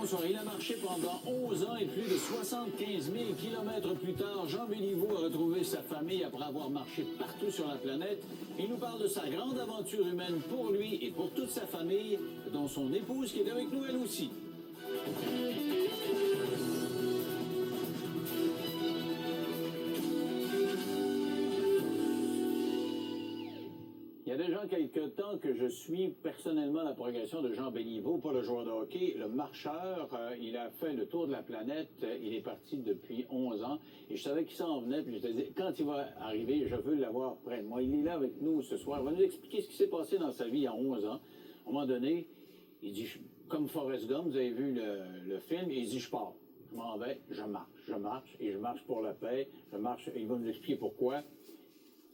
bonsoir. Il a marché pendant 11 ans et plus de 75 000 kilomètres plus tard, Jean Béliveau a retrouvé sa famille après avoir marché partout sur la planète. Il nous parle de sa grande aventure humaine pour lui et pour toute sa famille, dont son épouse qui est avec nous elle aussi. Il y a déjà quelque temps que je suis personnellement la progression de Jean Béliveau, pas le joueur de hockey, le marcheur. Il a fait le tour de la planète. Il est parti depuis 11 ans. Et je savais qu'il s'en venait. Puis je te dis, quand il va arriver, je veux l'avoir près de moi. Il est là avec nous ce soir. Il va nous expliquer ce qui s'est passé dans sa vie il y a 11 ans. À un moment donné, il dit, comme Forrest Gump, vous avez vu le film, il dit, je pars. Je m'en vais, je marche, et je marche pour la paix. Je marche, il va nous expliquer pourquoi.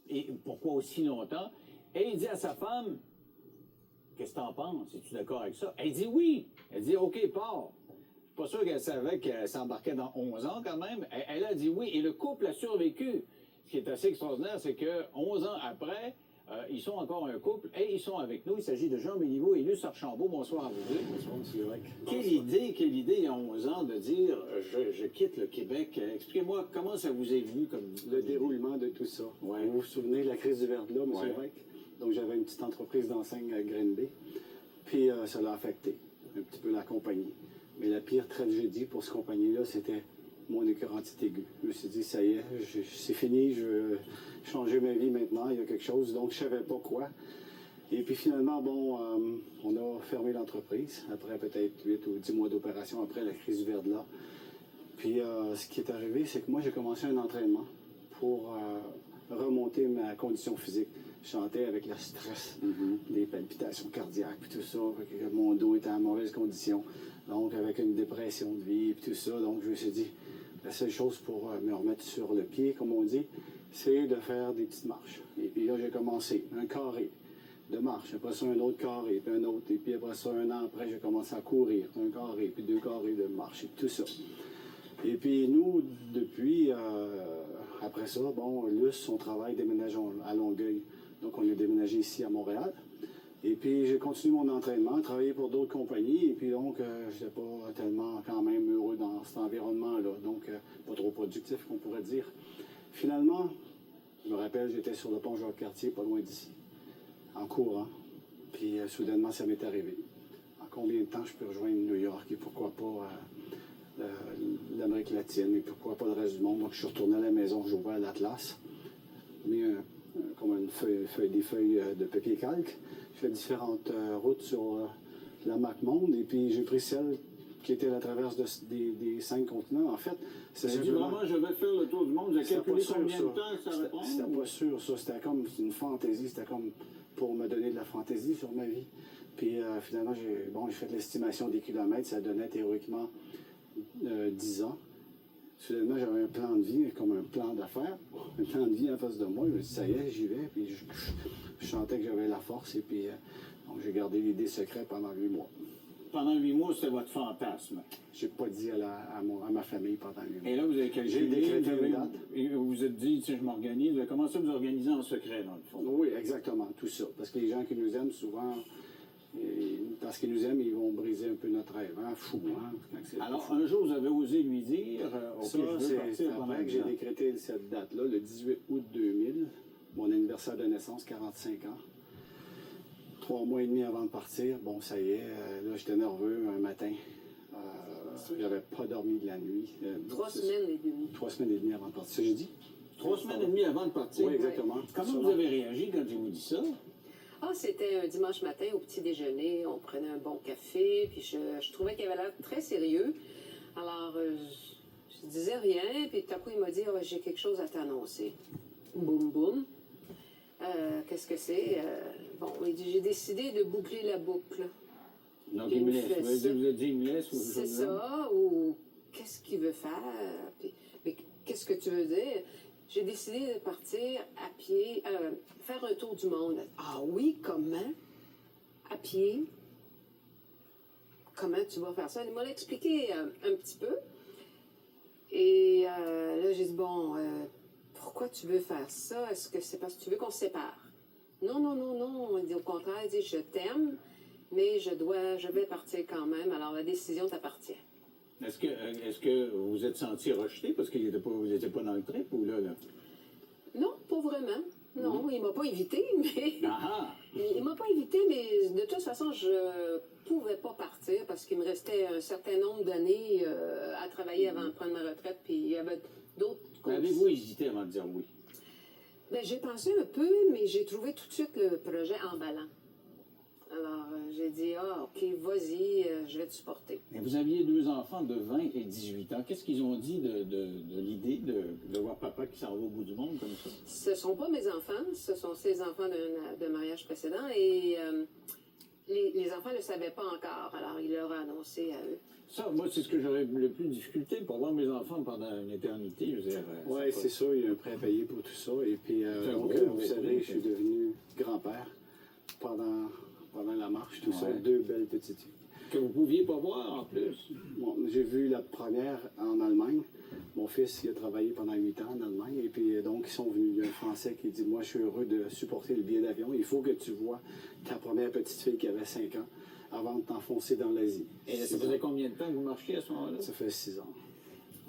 Et pourquoi aussi longtemps. Et il dit à sa femme, qu'est-ce que t'en penses? Es-tu d'accord avec ça? Elle dit oui. Elle dit, OK, pars. Je suis pas sûr qu'elle savait qu'elle s'embarquait dans 11 ans quand même. Elle a dit oui. Et le couple a survécu. Ce qui est assez extraordinaire, c'est que 11 ans après, ils sont encore un couple et ils sont avec nous. Il s'agit de Jean Béliveau et Luce Archambault. Bonsoir à vous deux. Bonsoir, M. Lévesque. Quelle idée il y a 11 ans de dire je quitte le Québec. Expliquez-moi comment ça vous est venu comme Le déroulement de tout ça. Ouais. Vous vous souvenez de la crise du verglas, M. Ouais. Lévesque? Donc, j'avais une petite entreprise d'enseigne à Granby. Puis, ça l'a affecté un petit peu la compagnie. Mais la pire tragédie pour cette compagnie-là, c'était mon écœurantite aiguë. Je me suis dit, ça y est, c'est fini, je veux changer ma vie maintenant, il y a quelque chose. Donc, je ne savais pas quoi. Et puis, finalement, bon, on a fermé l'entreprise après peut-être 8 ou 10 mois d'opération après la crise du verglas. Puis, ce qui est arrivé, c'est que moi, j'ai commencé un entraînement pour remonter ma condition physique. Je chantais avec le stress, des palpitations cardiaques, puis tout ça. Mon dos était en mauvaise condition, donc avec une dépression de vie, puis tout ça. Donc je me suis dit, la seule chose pour me remettre sur le pied, comme on dit, c'est de faire des petites marches. Et puis là, j'ai commencé un carré de marche, après ça un autre carré, puis un autre. Et puis après ça, un an après, j'ai commencé à courir, un carré, puis 2 carrés de marche, et tout ça. Et puis nous, depuis, après ça, bon, Luce, on travaille, déménage à Longueuil. Donc, on est déménagé ici à Montréal. Et puis, j'ai continué mon entraînement, travaillé pour d'autres compagnies. Et puis, donc, je n'étais pas tellement quand même heureux dans cet environnement-là. Donc, pas trop productif, qu'on pourrait dire. Finalement, je me rappelle, j'étais sur le pont Jacques-Cartier, pas loin d'ici, en courant. Puis, soudainement, ça m'est arrivé. En combien de temps je peux rejoindre New York et pourquoi pas l'Amérique latine et pourquoi pas le reste du monde. Donc, je suis retourné à la maison, j'ai ouvert l'Atlas, mis comme des feuilles de papier calque. Je fais différentes routes sur la map monde et puis j'ai pris celle qui était la traverse des 5 continents. En fait, c'est vraiment, je vais faire le tour du monde. J'ai calculé combien de temps ça va prendre? C'était pas sûr, ça. C'était comme une fantaisie. C'était comme pour me donner de la fantaisie sur ma vie. Puis finalement, j'ai fait l'estimation des kilomètres. Ça donnait théoriquement 10 ans. Soudainement, j'avais un plan de vie, comme un plan d'affaires, un plan de vie en face de moi. Je me suis dit, ça y est, j'y vais. Puis je sentais que j'avais la force. Et puis, donc, j'ai gardé l'idée secrète pendant 8 mois. Pendant 8 mois, c'était votre fantasme? Je n'ai pas dit à ma famille pendant 8 mois. Et là, vous avez calculé, j'ai décrété une date. Et vous vous êtes dit, je m'organise. Vous avez commencé à vous organiser en secret, dans le fond. Oui, exactement, tout ça. Parce que les gens qui nous aiment, souvent, parce qu'ils nous aiment, ils vont briser un peu notre rêve. Hein? Fou, hein? Alors, un jour, vous avez osé lui dire, OK, ça, je veux partir pendant après que j'ai décrété cette date-là, le 18 août 2000, mon anniversaire de naissance, 45 ans. 3 mois et demi avant de partir, bon, ça y est, là, j'étais nerveux un matin. J'avais pas dormi de la nuit. 3 semaines et demie. 3 semaines et demie avant de partir. C'est ce que j'ai dit? 3 semaines et demie avant de partir? Oui, exactement. Comment vous avez réagi quand je vous dis ça? Ah, c'était un dimanche matin au petit déjeuner. On prenait un bon café, puis je trouvais qu'il avait l'air très sérieux. Alors, je disais rien, puis tout à coup, il m'a dit « J'ai quelque chose à t'annoncer. » Boum, boum. Qu'est-ce que c'est? Bon, il dit « J'ai décidé de boucler la boucle. » Donc, il me laisse. Vous avez dit, il me laisse? C'est ça, ou qu'est-ce qu'il veut faire? Puis, mais qu'est-ce que tu veux dire? J'ai décidé de partir à pied, faire un tour du monde. Ah oui, comment? À pied? Comment tu vas faire ça? Il m'a expliqué un petit peu. Et là, j'ai dit, bon, pourquoi tu veux faire ça? Est-ce que c'est parce que tu veux qu'on se sépare? Non, non, non, non. Il dit au contraire, il dit, je t'aime mais je vais partir quand même. Alors, la décision t'appartient. Est-ce que vous vous êtes senti rejeté parce que vous n'étiez pas dans le trip ou là? Non, pas vraiment. Non, il m'a pas invité, mais... Ah! Il m'a pas invité, mais de toute façon, je pouvais pas partir parce qu'il me restait un certain nombre d'années à travailler avant de prendre ma retraite, puis il y avait d'autres Avez-vous hésité avant de dire oui? Ben, j'ai pensé un peu, mais j'ai trouvé tout de suite le projet emballant. Alors, j'ai dit, OK, vas-y, je vais te supporter. Mais vous aviez 2 enfants de 20 et 18 ans. Qu'est-ce qu'ils ont dit de l'idée de voir papa qui s'en va au bout du monde comme ça? Ce sont pas mes enfants, ce sont ses enfants d'un mariage précédent et les enfants ne le savaient pas encore. Alors, il leur a annoncé à eux. Ça, moi, c'est ce que j'aurais le plus de difficulté pour voir mes enfants pendant une éternité. Je veux dire, Oui, c'est sûr, il y a un prêt à payer pour tout ça. Et puis, donc, vous savez, je suis devenu grand-père pendant la marche, tout ça. 2 belles petites filles. Que vous ne pouviez pas voir en plus. Bon, j'ai vu la première en Allemagne. Mon fils, il a travaillé pendant 8 ans en Allemagne. Et puis, donc, ils sont venus. Il y a un Français qui dit, moi, je suis heureux de supporter le billet d'avion. Il faut que tu vois ta première petite fille qui avait 5 ans avant de t'enfoncer dans l'Asie. Et ça faisait combien de temps que vous marchiez à ce moment-là? Ça fait 6 ans.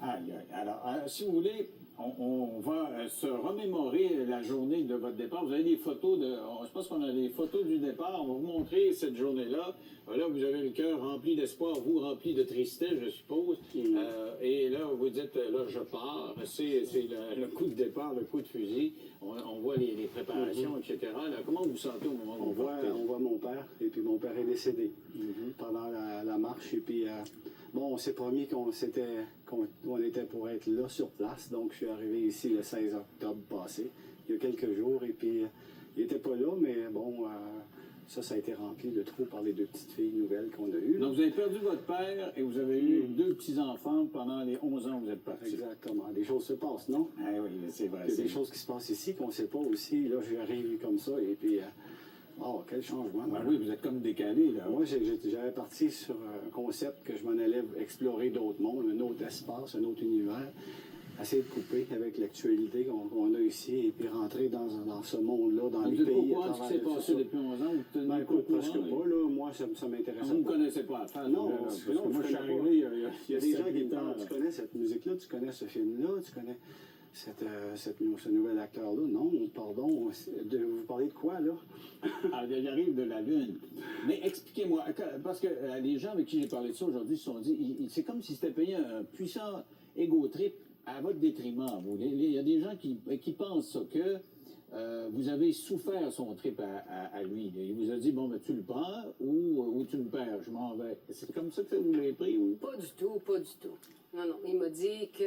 Aïe, aïe. Alors, si vous voulez, on va se remémorer la journée de votre départ. Vous avez des photos je pense qu'on a des photos du départ. On va vous montrer cette journée-là. Là, vous avez le cœur rempli d'espoir, vous rempli de tristesse, je suppose. Et là, vous dites, là, je pars. C'est le coup de départ, le coup de fusil. On voit les préparations, etc. Là, comment vous vous sentez au moment où vous partez? On voit mon père, et puis mon père est décédé pendant la marche. Et puis, bon, on s'est promis qu'on était pour être là sur place. Donc, je suis arrivé ici le 16 octobre passé, il y a quelques jours. Et puis, il n'était pas là, mais bon, ça a été rempli de trous par les 2 petites filles nouvelles qu'on a eues. Donc, vous avez perdu votre père et vous avez eu 2 petits-enfants pendant les 11 ans où vous êtes partis. Exactement. Des choses se passent, non? Ah oui, c'est vrai. Il y a des choses qui se passent ici qu'on ne sait pas aussi. Là, j'arrive comme ça, et puis... oh, quel changement. Ben oui, vous êtes comme décalé, là. Moi, j'avais parti sur un concept que je m'en allais explorer d'autres mondes, un autre espace, un autre univers. Essayer de couper avec l'actualité qu'on a ici et puis rentrer dans ce monde-là, dans les pays. Vous êtes au courant de ce qui s'est passé depuis 11 ans? Vous tenez Ben, écoute, pas presque pas, là. Moi, ça m'intéresse pas. Vous ne connaissez pas la face? Non, parce que non, moi, je suis arrivé il y a des gens qui me parlent, tu connais cette musique-là, tu connais ce film-là, tu connais ce nouvel acteur-là. Non, pardon, vous parlez de quoi, là? Ah, il arrive de la Lune. Mais expliquez-moi, parce que les gens avec qui j'ai parlé de ça aujourd'hui se sont dit, c'est comme si c'était payé un puissant ego-trip à votre détriment. Il y a des gens qui pensent ça, que vous avez souffert son trip à lui. Il vous a dit, bon, ben, tu le prends ou tu le perds, je m'en vais. C'est comme ça que vous l'avez pris? Ou... Pas du tout, pas du tout. Non, non. Il m'a dit que...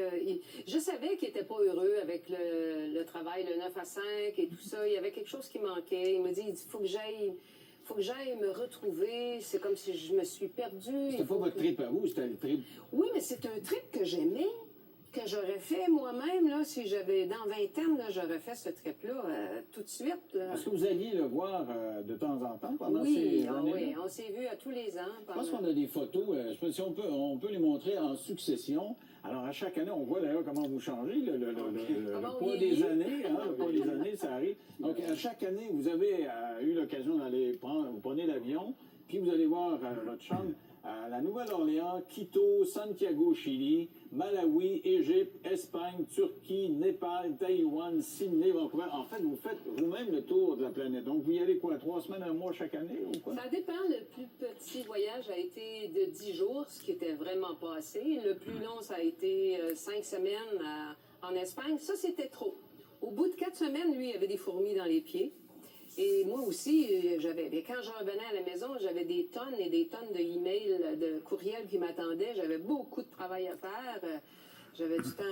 Je savais qu'il n'était pas heureux avec le travail, le 9 à 5 et tout ça. Il y avait quelque chose qui manquait. Il m'a dit, faut que j'aille me retrouver. C'est comme si je me suis perdue. C'était pas votre trip à vous, c'était le trip... Oui, mais c'est un trip que j'aimais, que j'aurais fait moi-même, là, si j'avais, dans 20 ans, là, j'aurais fait ce trip-là tout de suite. Là. Est-ce que vous alliez le voir de temps en temps pendant oui, ces années-là? Oui, on s'est vu à tous les ans. Je pense qu'on a des photos, je sais pas si on peut les montrer en succession. Alors, à chaque année, on voit d'ailleurs comment vous changez, le poids des années, hein, le poids des années, ça arrive. Donc, à chaque année, vous avez eu l'occasion d'aller vous prenez l'avion, puis vous allez voir votre chambre à la Nouvelle-Orléans, Quito, Santiago, Chili, Malawi, Égypte, Espagne, Turquie, Népal, Taïwan, Sydney, Vancouver. En fait, vous faites vous-même le tour de la planète. Donc, vous y allez quoi, 3 semaines, 1 mois chaque année ou quoi? Ça dépend. Le plus petit voyage a été de 10 jours, ce qui était vraiment pas assez. Le plus long, ça a été 5 semaines en Espagne. Ça, c'était trop. Au bout de 4 semaines, lui, il avait des fourmis dans les pieds. Et moi aussi, quand je revenais à la maison, j'avais des tonnes et des tonnes de emails, de courriels qui m'attendaient. J'avais beaucoup de travail à faire. J'avais du temps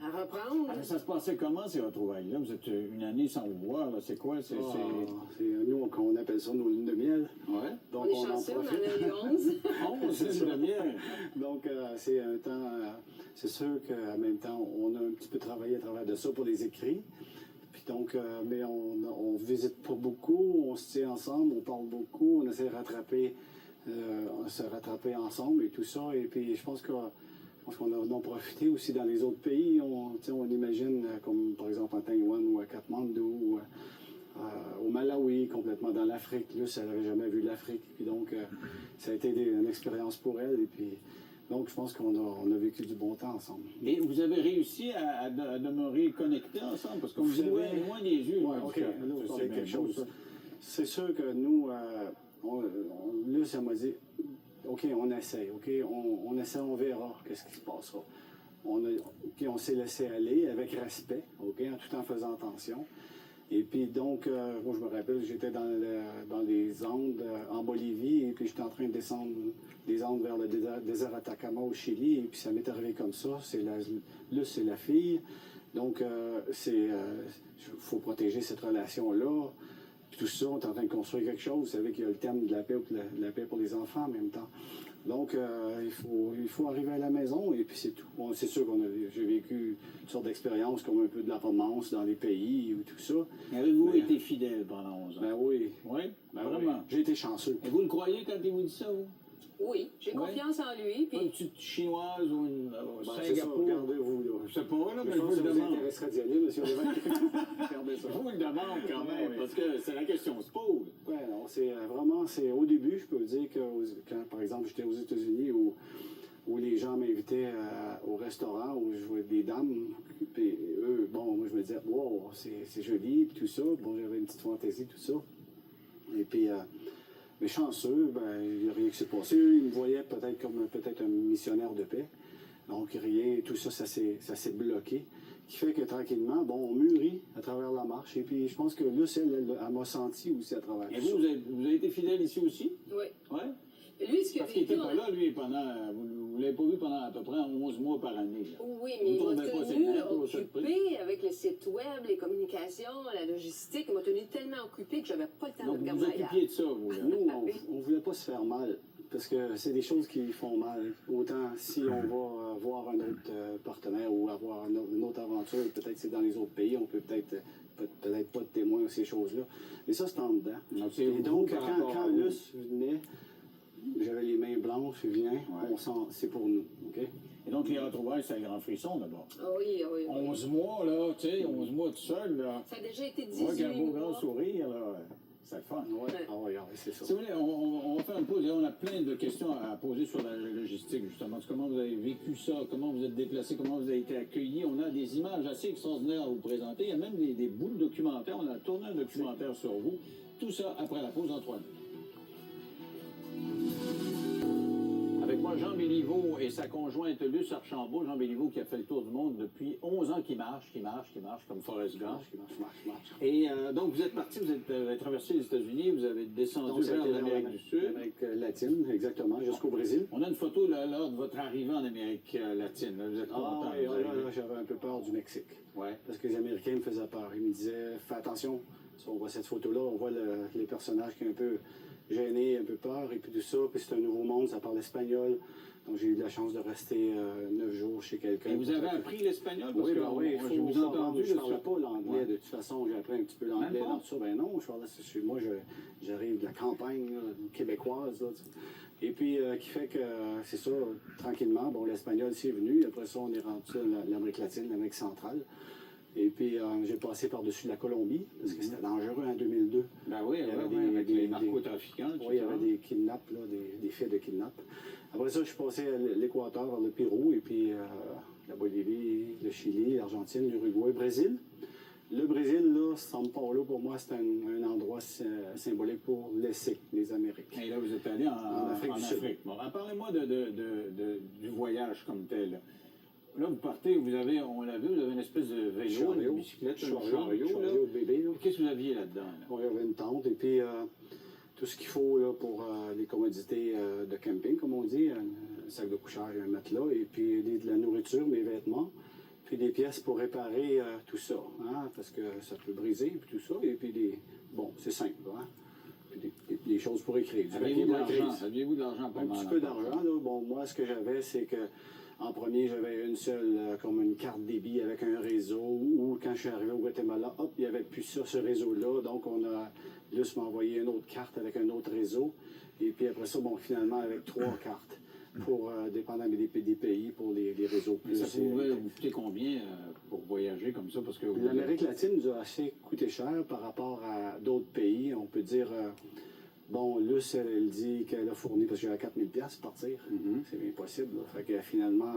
à reprendre. Alors, ça se passait comment, ces retrouvailles-là? Vous êtes une année sans vous voir, là. C'est quoi? Nous, on appelle ça nos lunes de miel. Ouais. Donc, on est chanceux, on en a eu 11. 11 lunes de miel. Donc, c'est un temps... c'est sûr qu'en même temps, on a un petit peu travaillé à travers de ça pour les écrits. Puis donc, mais on visite pas beaucoup, on se tient ensemble, on parle beaucoup, on essaie de se rattraper ensemble et tout ça. Et puis, je pense qu'on a profité aussi dans les autres pays. On imagine, comme par exemple à Taïwan ou à Katmandou, au Malawi, complètement dans l'Afrique. Luce, elle n'avait jamais vu l'Afrique. Puis donc, ça a été une expérience pour elle. Et puis, donc, je pense qu'on a vécu du bon temps ensemble. Et vous avez réussi à demeurer connectés ensemble? Parce qu'on vous dit, ouais, loin des yeux. Ouais, OK, là, vous parlez de quelque chose. C'est sûr que nous, Luce, elle m'a dit, OK, on essaye, OK, on essaie, on verra qu'est-ce qui se passera. On s'est laissé aller avec respect, OK, tout en faisant attention. Et puis donc, moi je me rappelle, j'étais dans les Andes en Bolivie, et puis j'étais en train de descendre les Andes vers le désert Atacama au Chili, et puis ça m'est arrivé comme ça. Là, c'est la fille. Donc, faut protéger cette relation-là. Puis tout ça, on est en train de construire quelque chose. Vous savez qu'il y a le thème de la paix, la paix pour les enfants en même temps. Donc, il faut arriver à la maison et puis c'est tout. Bon, c'est sûr j'ai vécu toutes sortes d'expériences comme un peu de la romance dans les pays ou tout ça. Avez-vous été fidèle pendant 11 ans? Ben oui. Oui? Ben Vraiment? oui. J'ai été chanceux. Et vous le croyez quand il vous dit ça, vous? Oui, j'ai confiance en lui. Pas Puis une petite chinoise ou une C'est ça, Singapour? regardez-vous là. Je sais pas, là, mais Je je pense vous que le ça vous demande. intéresserait d'y aller, monsieur Lévesque. Regardez ça. Je vous le demande quand même, Oui. parce que c'est la question se pose. Ouais, non, c'est vraiment, au début, je peux vous dire que quand, par exemple, j'étais aux États-Unis où les gens m'invitaient au restaurant, où je voyais des dames, puis eux, bon, moi, je me disais, wow, c'est joli, puis tout ça. Bon, j'avais une petite fantaisie, tout ça. Et puis, mais chanceux, ben, il n'y a rien qui s'est passé. Eux, ils me voyaient peut-être comme un missionnaire de paix. Donc, rien, tout ça, ça s'est bloqué. Qui fait que tranquillement, bon, on mûrit à travers la marche. Et puis, je pense que là, elle m'a senti aussi à travers Et tout ça. vous avez été fidèle ici aussi? oui. Oui? Lui, ce qu'il a Parce qu'il vécu, n'était pas là, lui, vous ne l'avez pas vu pendant à peu près 11 mois par année. Là. Oui, Vous mais il m'a tournez pas ses tenu mains, pas cette occupé avec le site web, les communications, la logistique. Il m'a tenu tellement occupé que j'avais pas le temps Donc, de vous vous regarder ailleurs. occupiez de ça, vous, là. Nous, on ne voulait pas se faire mal. Parce que c'est des choses qui font mal. Autant si on va voir un autre partenaire ou avoir une autre aventure, peut-être c'est dans les autres pays, on peut peut-être pas de témoin de ces choses-là. Mais ça, c'est en dedans. Donc, c'est Et vous donc, par rapport à quand vous. Luce venait, j'avais les mains blanches, il vient, c'est pour nous. OK? Et donc, les retrouvailles, c'est un grand frisson, d'abord. Ah oui, ah oui, ah oui. 11 mois, là, tu sais, 11 mois tout seul, là. Ça a déjà été On voit 18 qu'un beau grand mois. sourire, là. C'est le fun. Ouais. Ah oui, c'est ça. Si vous voulez, on va faire une pause. On a plein de questions à poser sur la logistique, justement. Comment vous avez vécu ça? Comment vous êtes déplacé? Comment vous avez été accueilli? On a des images assez extraordinaires à vous présenter. Il y a même des bouts de documentaires. On a tourné un documentaire sur vous. Tout ça après la pause, Antoine. Avec moi, Jean Béliveau et sa conjointe Luce Archambault. Jean Béliveau qui a fait le tour du monde depuis 11 ans, qui marche comme Forrest Gump. Marche. Et donc, vous êtes parti, vous avez traversé les États-Unis, vous avez descendu Donc, ça a vers été l'Amérique du Sud. l'Amérique latine, exactement, jusqu'au Brésil. On a une photo là, lors de votre arrivée en Amérique latine. Là, vous êtes content. Ah, et là, j'avais un peu peur du Mexique. Ouais. Parce que les Américains me faisaient peur. Ils me disaient, fais attention, si on voit cette photo-là, on voit les personnages qui sont un peu gênés, un peu peur, et puis tout ça. Puis c'est un nouveau monde, ça parle espagnol. Donc j'ai eu la chance de rester 9 jours chez quelqu'un. Et vous avez appris l'espagnol? Parce Oui, que ben oui, je vous ai entendu. Je ne parlais pas l'anglais. Ouais. De toute façon, j'ai appris un petit peu l'anglais Même pas? dans tout ça. Ben non, je parlais, moi, j'arrive de la campagne là, québécoise. Là, tu sais. Et puis, qui fait que, c'est ça, tranquillement, bon, l'espagnol, c'est venu. Après ça, on est rendu l'Amérique latine, l'Amérique centrale. Et puis, j'ai passé par-dessus la Colombie, parce que c'était dangereux en 2002. Ben oui, Il y avait avec les narcotrafiquants. Oui, il y avait des kidnaps, là, des faits de kidnaps. Après ça, je suis passé à l'Équateur, vers le Pérou, et puis la Bolivie, le Chili, l'Argentine, l'Uruguay, le Brésil. Le Brésil, là, São Paulo, pour moi, c'est un endroit symbolique pour laisser les Amériques. Et là, vous êtes allé en Afrique du Sud. Afrique. Bon, parlez-moi du voyage comme tel. Là, vous partez, on l'a vu, vous avez une espèce de vélo, une bicyclette, un chariot. de bébé, là. Qu'est-ce que vous aviez là-dedans? Là? Bon, il y avait une tente, et puis tout ce qu'il faut là, pour les commodités de camping, comme on dit, un sac de couchage, un matelas, et puis de la nourriture, mes vêtements, puis des pièces pour réparer tout ça, hein, parce que ça peut briser, puis tout ça, et puis bon, c'est simple, hein, puis des choses pour écrire. Aviez-vous de l'argent pas Un mal? petit peu d'argent, là. Bon, moi, ce que j'avais, c'est que en premier, j'avais une seule, comme une carte débit avec un réseau, ou quand je suis arrivé au Guatemala, hop, il n'y avait plus ça, ce réseau-là, donc Luce m'a envoyé une autre carte avec un autre réseau, et puis après ça, bon, finalement, avec 3 cartes. pour, dépendant des pays, pour les réseaux Mais plus. ça pouvait vous coûter combien pour voyager comme ça? Parce que L'Amérique latine nous a assez coûté cher par rapport à d'autres pays. On peut dire, bon, Luce, elle dit qu'elle a fourni, parce que j'ai à 4000 pièces partir. C'est impossible. Là. Fait que finalement,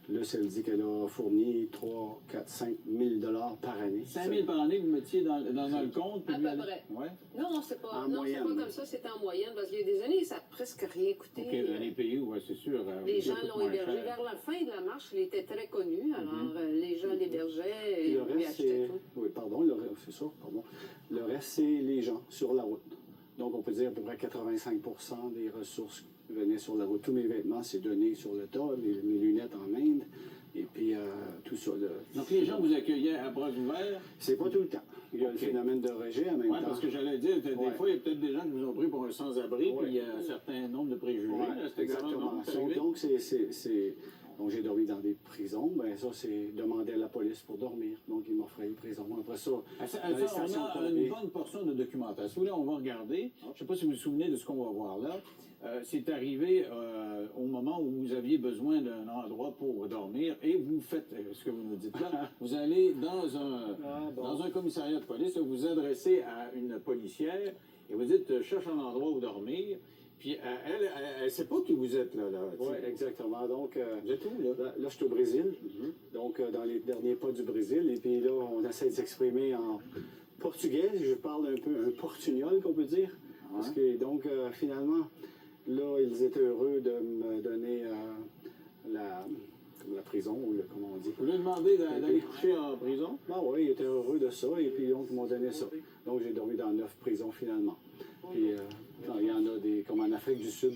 Luce, elle dit qu'elle a fourni 3, 4, 5 000 $ par année. 5 000 par année que vous mettiez dans le compte? À peu près. Ouais. Non, c'est pas, En non, c'est moyenne. pas comme ça, c'était en moyenne, parce qu'il y a des années, ça n'a presque rien coûté. OK, dans les pays où, ouais, c'est sûr. Les gens ça coûte l'ont moins hébergé. cher. Vers la fin de la marche, il était très connu, alors les gens l'hébergeaient Puis et le lui reste, achetaient c'est. tout. Oui, pardon, c'est ça, pardon. Le reste, c'est les gens sur la route. Donc, on peut dire à peu près 85 % des ressources venaient sur la route. Tous mes vêtements, c'est donné sur le tas, mes lunettes en Inde, et puis tout ça. Là. Donc, les gens vous accueillaient à bras ouverts? C'est pas tout le temps. Il y a OK. le phénomène de rejet en même Oui, temps. parce que j'allais dire, des Ouais. fois, il y a peut-être des gens qui vous ont pris pour un sans-abri, Ouais. puis il y a un certain nombre de préjugés. Ouais, là, c'est exactement. non, c'est arrivé? Donc, donc, j'ai dormi dans des prisons. Ben ça, c'est demander à la police pour dormir. Donc, ils m'offraient une prison. Après ça, À dans les ça, stations on de a pompiers. une bonne portion de documentaire. Si vous voulez, on va regarder. Je ne sais pas si vous vous souvenez de ce qu'on va voir là. C'est arrivé au moment où vous aviez besoin d'un endroit pour dormir et vous faites ce que vous nous dites là. Vous allez dans un commissariat de police, vous vous adressez à une policière et vous dites cherche un endroit où dormir. Puis elle ne sait pas qui vous êtes là. Oui, exactement. Donc, Vous êtes où là? là, je suis au Brésil. Donc, dans les derniers pas du Brésil. Et puis là, on essaie de s'exprimer en portugais. Je parle un peu un portugnol, qu'on peut dire. Parce que, donc, finalement, là, ils étaient heureux de me donner la prison, ou comment on dit. Vous lui demandez d'aller coucher en prison? Ah oui, ils étaient heureux de ça, et puis donc ils m'ont donné ça. Donc j'ai dormi dans 9 prisons finalement. Puis quand il y en a des, comme en Afrique du Sud,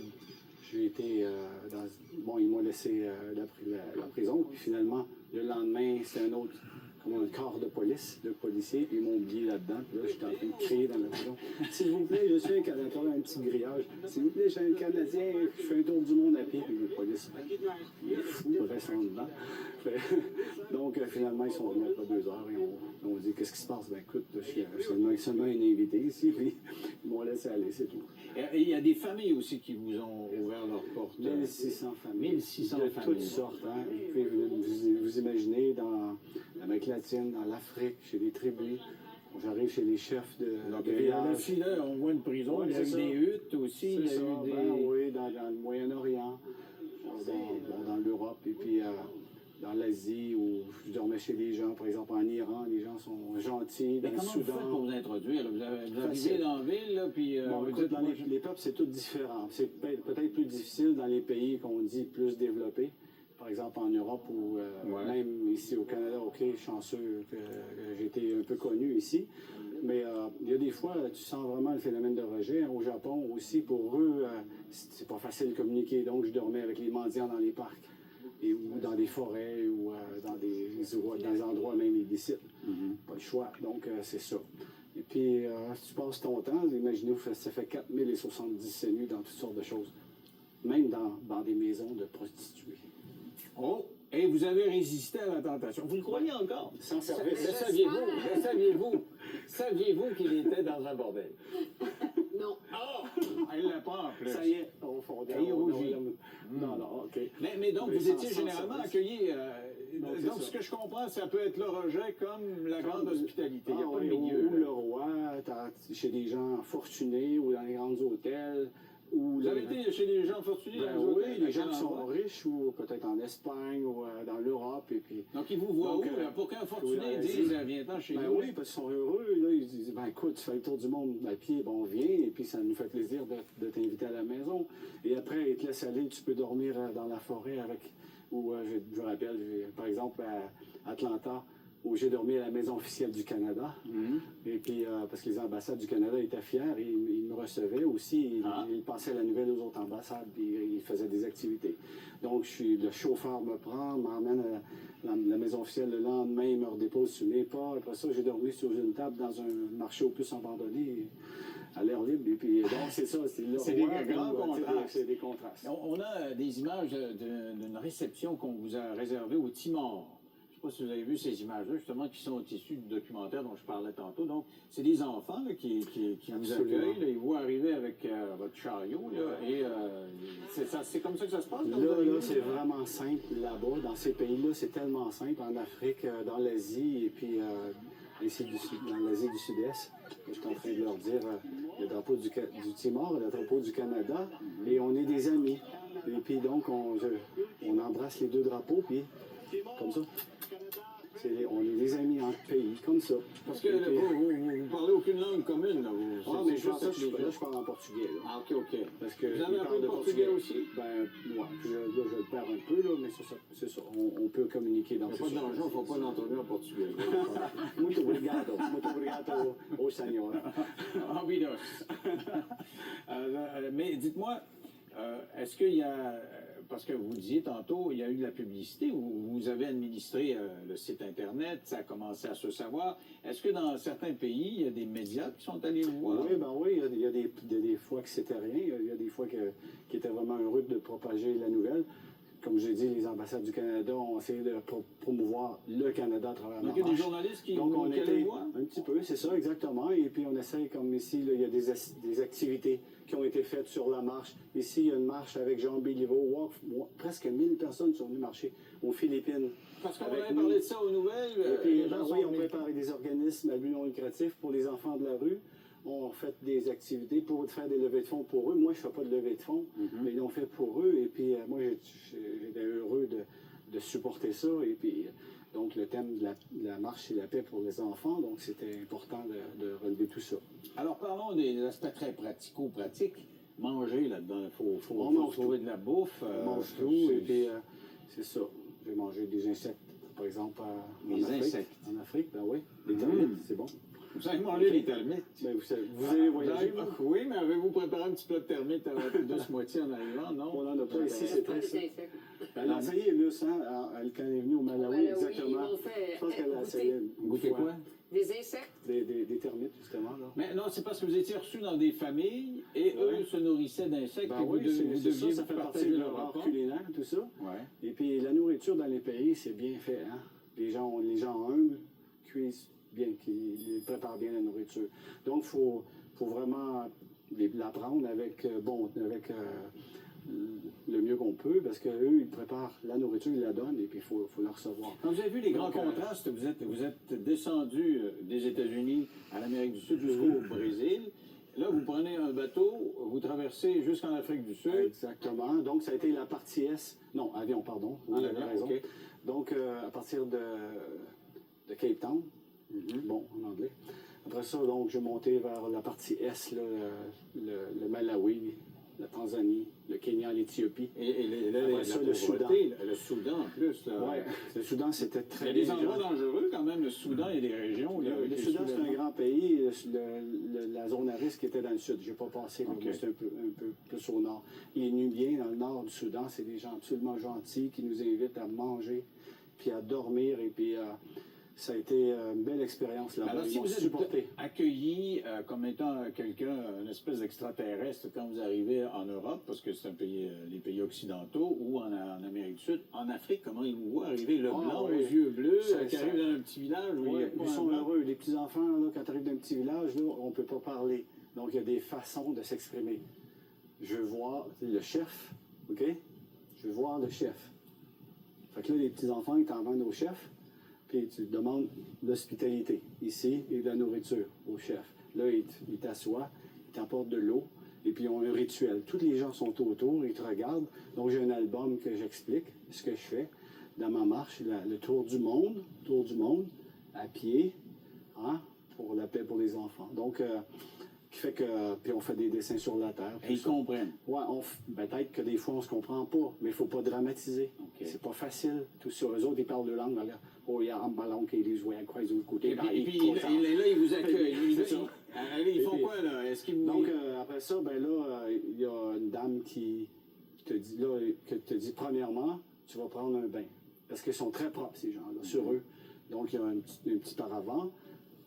j'ai été bon, ils m'ont laissé la prison, puis finalement, le lendemain, c'était un autre, comme un corps de police, de policiers, puis ils m'ont oublié là-dedans, puis là, j'étais en train de crier dans la prison. S'il vous plaît, je suis un Canadien, un petit grillage. S'il vous plaît, je suis un Canadien, je fais un tour du monde à pied, puis les polices, il est fou, ils restent en dedans. Donc, finalement, ils sont venus après 2 heures et on dit qu'est-ce qui se passe? Ben écoute, je suis seulement un invité ici, puis ils m'ont laissé aller, c'est tout. Et il y a des familles aussi qui vous ont ouvert leurs portes. 1600 familles. 1600 de familles. toutes sortes. Hein. Vous pouvez vous imaginer dans l'Amérique latine, dans l'Afrique, chez les tribus. J'arrive chez les chefs de Donc, village. ici, là, on voit une prison, Ouais, il y a eu c'est des ça. huttes aussi, il y a C'est ça, eu des... ben oui, dans le Moyen-Orient, dans l'Europe, et puis dans l'Asie, où je dormais chez les gens, par exemple en Iran, les gens sont gentils, dans Mais le comment vous faites pour Soudan. vous introduire? Là? Vous arrivez Facile. dans la ville, là, puis Bon, vous écoute, dites... dans les peuples, c'est tout différent. C'est peut-être plus difficile dans les pays qu'on dit plus développés. Par exemple, en Europe ou Ouais. même ici au Canada, OK, chanceux que j'ai été un peu connu ici. Mais il y a des fois, tu sens vraiment le phénomène de rejet. Au Japon aussi, pour eux, c'est pas facile de communiquer. Donc, je dormais avec les mendiants dans les parcs, ou dans des forêts, ou dans des endroits même illicites. Pas le choix. Donc, c'est ça. Et puis, si tu passes ton temps, imaginez, ça fait 4070 nuits dans toutes sortes de choses. Même dans des maisons de prostituées. Oh! Et vous avez résisté à la tentation. Vous le croyez encore? Sans Le service. saviez-vous? Saviez-vous qu'il était dans un bordel? Non. Ah! Elle l'a pas en plus. Ça y est, on fondait. Et il rougit. Non, OK. Mais donc, Mais vous sans- étiez sans généralement service. accueillis. Donc, c'est Donc, ça. ce que je comprends, ça peut être le rejet comme la grande hospitalité. Il n'y a Ah pas de oui, milieu. ou là. le roi, chez des gens fortunés, ou dans les grands hôtels. Ou Vous avez été chez les gens fortunés? Ben dans les oui, hôtels, à les gens quel qui sont endroit? riches, ou peut-être en Espagne, ou dans l'Europe, et puis... Donc, ils vous voient Donc, où? Là, pour qu'un fortuné oui, dise viens-t'en chez Ben nous. oui, parce qu'ils sont heureux. Là, ils disent, ben écoute, tu fais le tour du monde à pied, bon, viens, et puis ça nous fait plaisir de t'inviter à la maison. Et après, ils te laissent aller, tu peux dormir dans la forêt avec... Ou je me rappelle, par exemple, à Atlanta, où j'ai dormi à la maison officielle du Canada. Et puis, parce que les ambassades du Canada étaient fiers, et ils me recevaient aussi. Ils passaient la nouvelle aux autres ambassades, puis ils faisaient des activités. Donc, le chauffeur me prend, m'emmène à la maison officielle le lendemain, il me redépose sur les pas. Après ça, j'ai dormi sur une table dans un marché aux puces abandonné, à l'air libre. Et puis, donc, c'est ça, c'est le C'est des roi, grands ou, contrastes. c'est des contrastes. On a des images d'une réception qu'on vous a réservée au Timor. sais pas si vous avez vu ces images-là, justement, qui sont issues du documentaire dont je parlais tantôt. Donc, c'est des enfants là, qui vous Absolument. accueillent. Là, ils vous arriver avec votre chariot. Là, et c'est comme ça que ça se passe? Là, c'est vraiment simple là-bas. Dans ces pays-là, c'est tellement simple. En Afrique, dans l'Asie et puis ici dans l'Asie du Sud-Est. Je suis en train de leur dire le drapeau du Timor, le drapeau du Canada, et on est des amis. Et puis donc, on embrasse les deux drapeaux, puis comme ça. On est des amis entre pays, comme ça. Parce que là, vous parlez aucune langue commune. Là, Mais je parle en portugais. Là. Ah, OK. Parce que Vous avez appris le portugais aussi? Ben, ouais. Puis là, je le perds un peu, là, mais c'est ça. On peut communiquer dans Il n'y a ce pas de danger, il ne faut pas l'entendre en portugais. Muito obrigado. Muito obrigado au Senhor. Envidos. Mais dites-moi, est-ce qu'il y a, parce que vous disiez tantôt, il y a eu de la publicité, vous avez administré le site Internet, ça a commencé à se savoir. Est-ce que dans certains pays, il y a des médias qui sont allés vous voir? Oui, il y a des fois que c'était rien, il y a des fois qui étaient vraiment heureux de propager la nouvelle. Comme j'ai dit, les ambassades du Canada ont essayé de promouvoir le Canada à travers la Donc, il y a des marche. journalistes qui Donc, on allaient était voir? un petit peu, c'est ça, exactement. Et puis, on essaye, comme ici, là, il y a des activités qui ont été faites sur la marche. Ici, il y a une marche avec Jean Béliveau. Presque 1000 personnes sont venues marcher aux Philippines. Parce qu'on avec avait nous. parlé de ça aux nouvelles. Et puis, les gens oui, sont on venus. prépare des organismes à but non lucratif pour les enfants de la rue. On fait des activités pour faire des levées de fonds pour eux. Moi, je ne fais pas de levée de fonds, mais ils l'ont fait pour eux. Et puis, moi, j'étais heureux de supporter ça. Et puis, donc, le thème de la marche, c'est la paix pour les enfants. Donc, c'était important de relever tout ça. Alors, parlons des aspects très pratico-pratiques. Manger là-dedans, il faut On mange trouver de la bouffe. On mange tout. Et puis, c'est ça. J'ai mangé des insectes, par exemple, Des en Afrique. insectes? En Afrique, ben oui. Les termites, c'est bon. Vous avez mangé les termites? Ben, vous avez voyagé, vous? Oui, mais avez-vous préparé un petit plat de termites à la douce moitié en arrivant? Non? On n'en a pas ici, c'est Pas très des simple. insectes. Elle a essayé, Luce, hein, quand elle est venue au Malawi, Malawi, exactement. ils m'ont fait Je pense qu'elle a goûter. essayé une Goûter fois. quoi? Des insectes? Des termites, justement. Là. Mais non, c'est parce que vous étiez reçus dans des familles et Ouais. eux se nourrissaient d'insectes Ben et vous oui, c'est deviez ça fait partie partager de leur leur art repas. culinaire, tout ça. Ouais. Et puis la nourriture dans les pays, c'est bien fait. Hein? Les gens humbles cuisent bien, ils préparent bien la nourriture. Donc, il faut vraiment l'apprendre avec le mieux qu'on peut, parce qu'eux, ils préparent la nourriture, ils la donnent, et puis il faut la recevoir. Quand vous avez vu les grands Donc, contrastes, vous êtes descendu des États-Unis à l'Amérique du Sud jusqu'au Brésil. Là, vous prenez un bateau, vous traversez jusqu'en Afrique du Sud. Exactement. Donc, ça a été la partie S. Non, avion, pardon. Oui, En vous avez avion, raison. ok. Donc, à partir de Cape Town, bon, en anglais. Après ça, donc, j'ai monté vers la partie S, là, le Malawi, la Tanzanie, le Kenya, l'Éthiopie. Et là, Après ça, la le Soudan. pauvreté, le Soudan en plus. Là. Ouais, le Soudan, c'était Il y très a des bien. endroits dangereux quand même. Le Soudan, il y a des régions. Où Le Soudan, c'est un grand pays. La zone à risque était dans le sud. Je n'ai pas passé, là, Ok. moi, c'est un peu plus au nord. Les Nubiens, dans le nord du Soudan, c'est des gens absolument gentils qui nous invitent à manger, puis à dormir. Et puis, ça a été une belle expérience là-bas. Alors, Ils si m'ont vous êtes supporté. accueilli comme étant quelqu'un, une espèce d'extraterrestre quand vous arrivez en Europe, parce que c'est un pays, les pays occidentaux, ou en Amérique du Sud, en Afrique, comment ils vous voient arriver, le blanc oui. aux yeux bleus, Ça, qui ça- arrive dans un petit village où il n'y a Ouais, pas ils un sont blanc? heureux. Les petits-enfants, là, quand tu arrives d'un petit village, là, on ne peut pas parler. Donc, il y a des façons de s'exprimer. Je veux voir le chef, OK? Je veux voir le chef. Fait que là, les petits-enfants, ils t'en vendent au chef, puis tu demandes l'hospitalité, ici, et de la nourriture au chef. Là, il t'assoit, il t'apporte de l'eau, et puis ils ont un rituel. Tous les gens sont autour, ils te regardent. Donc, j'ai un album que j'explique, ce que je fais dans ma marche, le tour du monde, à pied, hein, pour la paix pour les enfants. Donc, qui fait que, puis on fait des dessins sur la terre. Et tout ils ça. comprennent. Ouais, peut-être que des fois, on ne se comprend pas, mais il ne faut pas dramatiser. Ok. C'est pas facile, tout ça. Eux autres, ils parlent de langue. Là. Oh, il y a un ballon qui est joué à quoi ils ont écouté. Et puis, là, ils vous accueillent. C'est ça. Allez, ils Et font puis- quoi, là? Est-ce qu'ils vous... Donc, après ça, ben là, il y a une dame qui te dit, là, que te dit, premièrement, tu vas prendre un bain. Parce qu'ils sont très propres, ces gens-là, sur eux. Donc, il y a un petit paravent,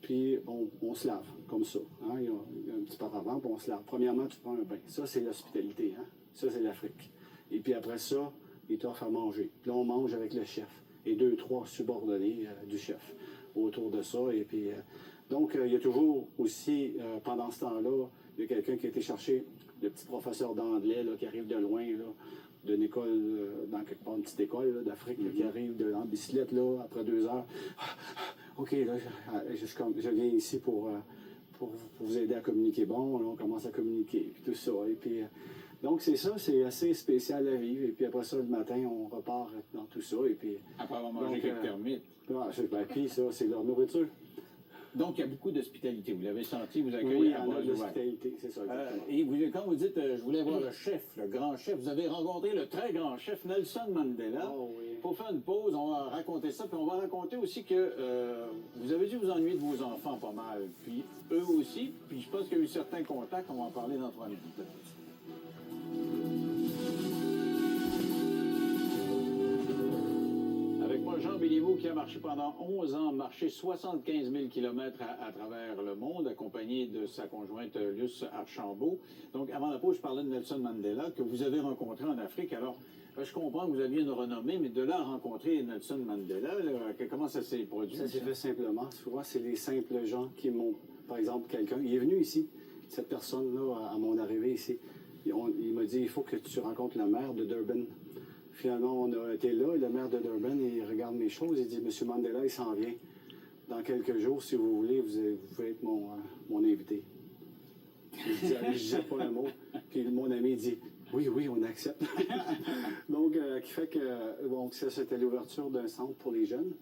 puis on se lave, comme ça. Hein? Il y a un petit paravent, puis on se lave. Premièrement, tu prends un bain. Ça, c'est l'hospitalité. Hein? Ça, c'est l'Afrique. Et puis après ça, ils t'offrent à manger. Puis là, on mange avec le chef. et 2-3 subordonnés du chef autour de ça. Et puis, donc, il y a toujours aussi, pendant ce temps-là, il y a quelqu'un qui a été chercher le petit professeur d'anglais qui arrive de loin, là, d'une école, dans quelque part, une petite école d'Afrique, qui arrive en bicyclette là, après 2 heures. OK, là, je viens ici pour vous aider à communiquer. Bon, là, on commence à communiquer, puis tout ça. Et puis, donc, c'est ça, c'est assez spécial à vivre. Et puis après ça, le matin, on repart dans tout ça. Et puis, Après avoir mangé quelques termites. Puis ça, c'est leur nourriture. Donc, il y a beaucoup d'hospitalité. Vous l'avez senti, vous accueillez Oui, à on bras a de ouverts. l'hospitalité, c'est ça, exactement. Et quand vous dites, je voulais voir le chef, le grand chef, vous avez rencontré le très grand chef Nelson Mandela. Oh, oui. Pour faire une pause, on va raconter ça, puis on va raconter aussi que vous avez dû vous ennuyer de vos enfants pas mal, puis eux aussi, puis je pense qu'il y a eu certains contacts, on va en parler dans 3 minutes. Avec moi, Jean Béliveau, qui a marché pendant 11 ans, marché 75 000 km à travers le monde, accompagné de sa conjointe Luce Archambault. Donc, avant la pause, je parlais de Nelson Mandela, que vous avez rencontré en Afrique. Alors, je comprends que vous aviez une renommée, mais de là à rencontrer Nelson Mandela, comment ça s'est produit? Ça s'est fait simplement. Souvent, c'est les simples gens qui m'ont, par exemple, quelqu'un, il est venu ici, cette personne-là, à mon arrivée ici. Il m'a dit, il faut que tu rencontres le maire de Durban. Finalement, on a été là, et le maire de Durban, il regarde mes choses, il dit, Monsieur Mandela, il s'en vient. Dans quelques jours, si vous voulez, vous pouvez être mon invité. Je dis, allez, je jette pas un mot. Puis mon ami dit, oui, on accepte. Donc, qui fait que, bon, ça, c'était l'ouverture d'un centre pour les jeunes,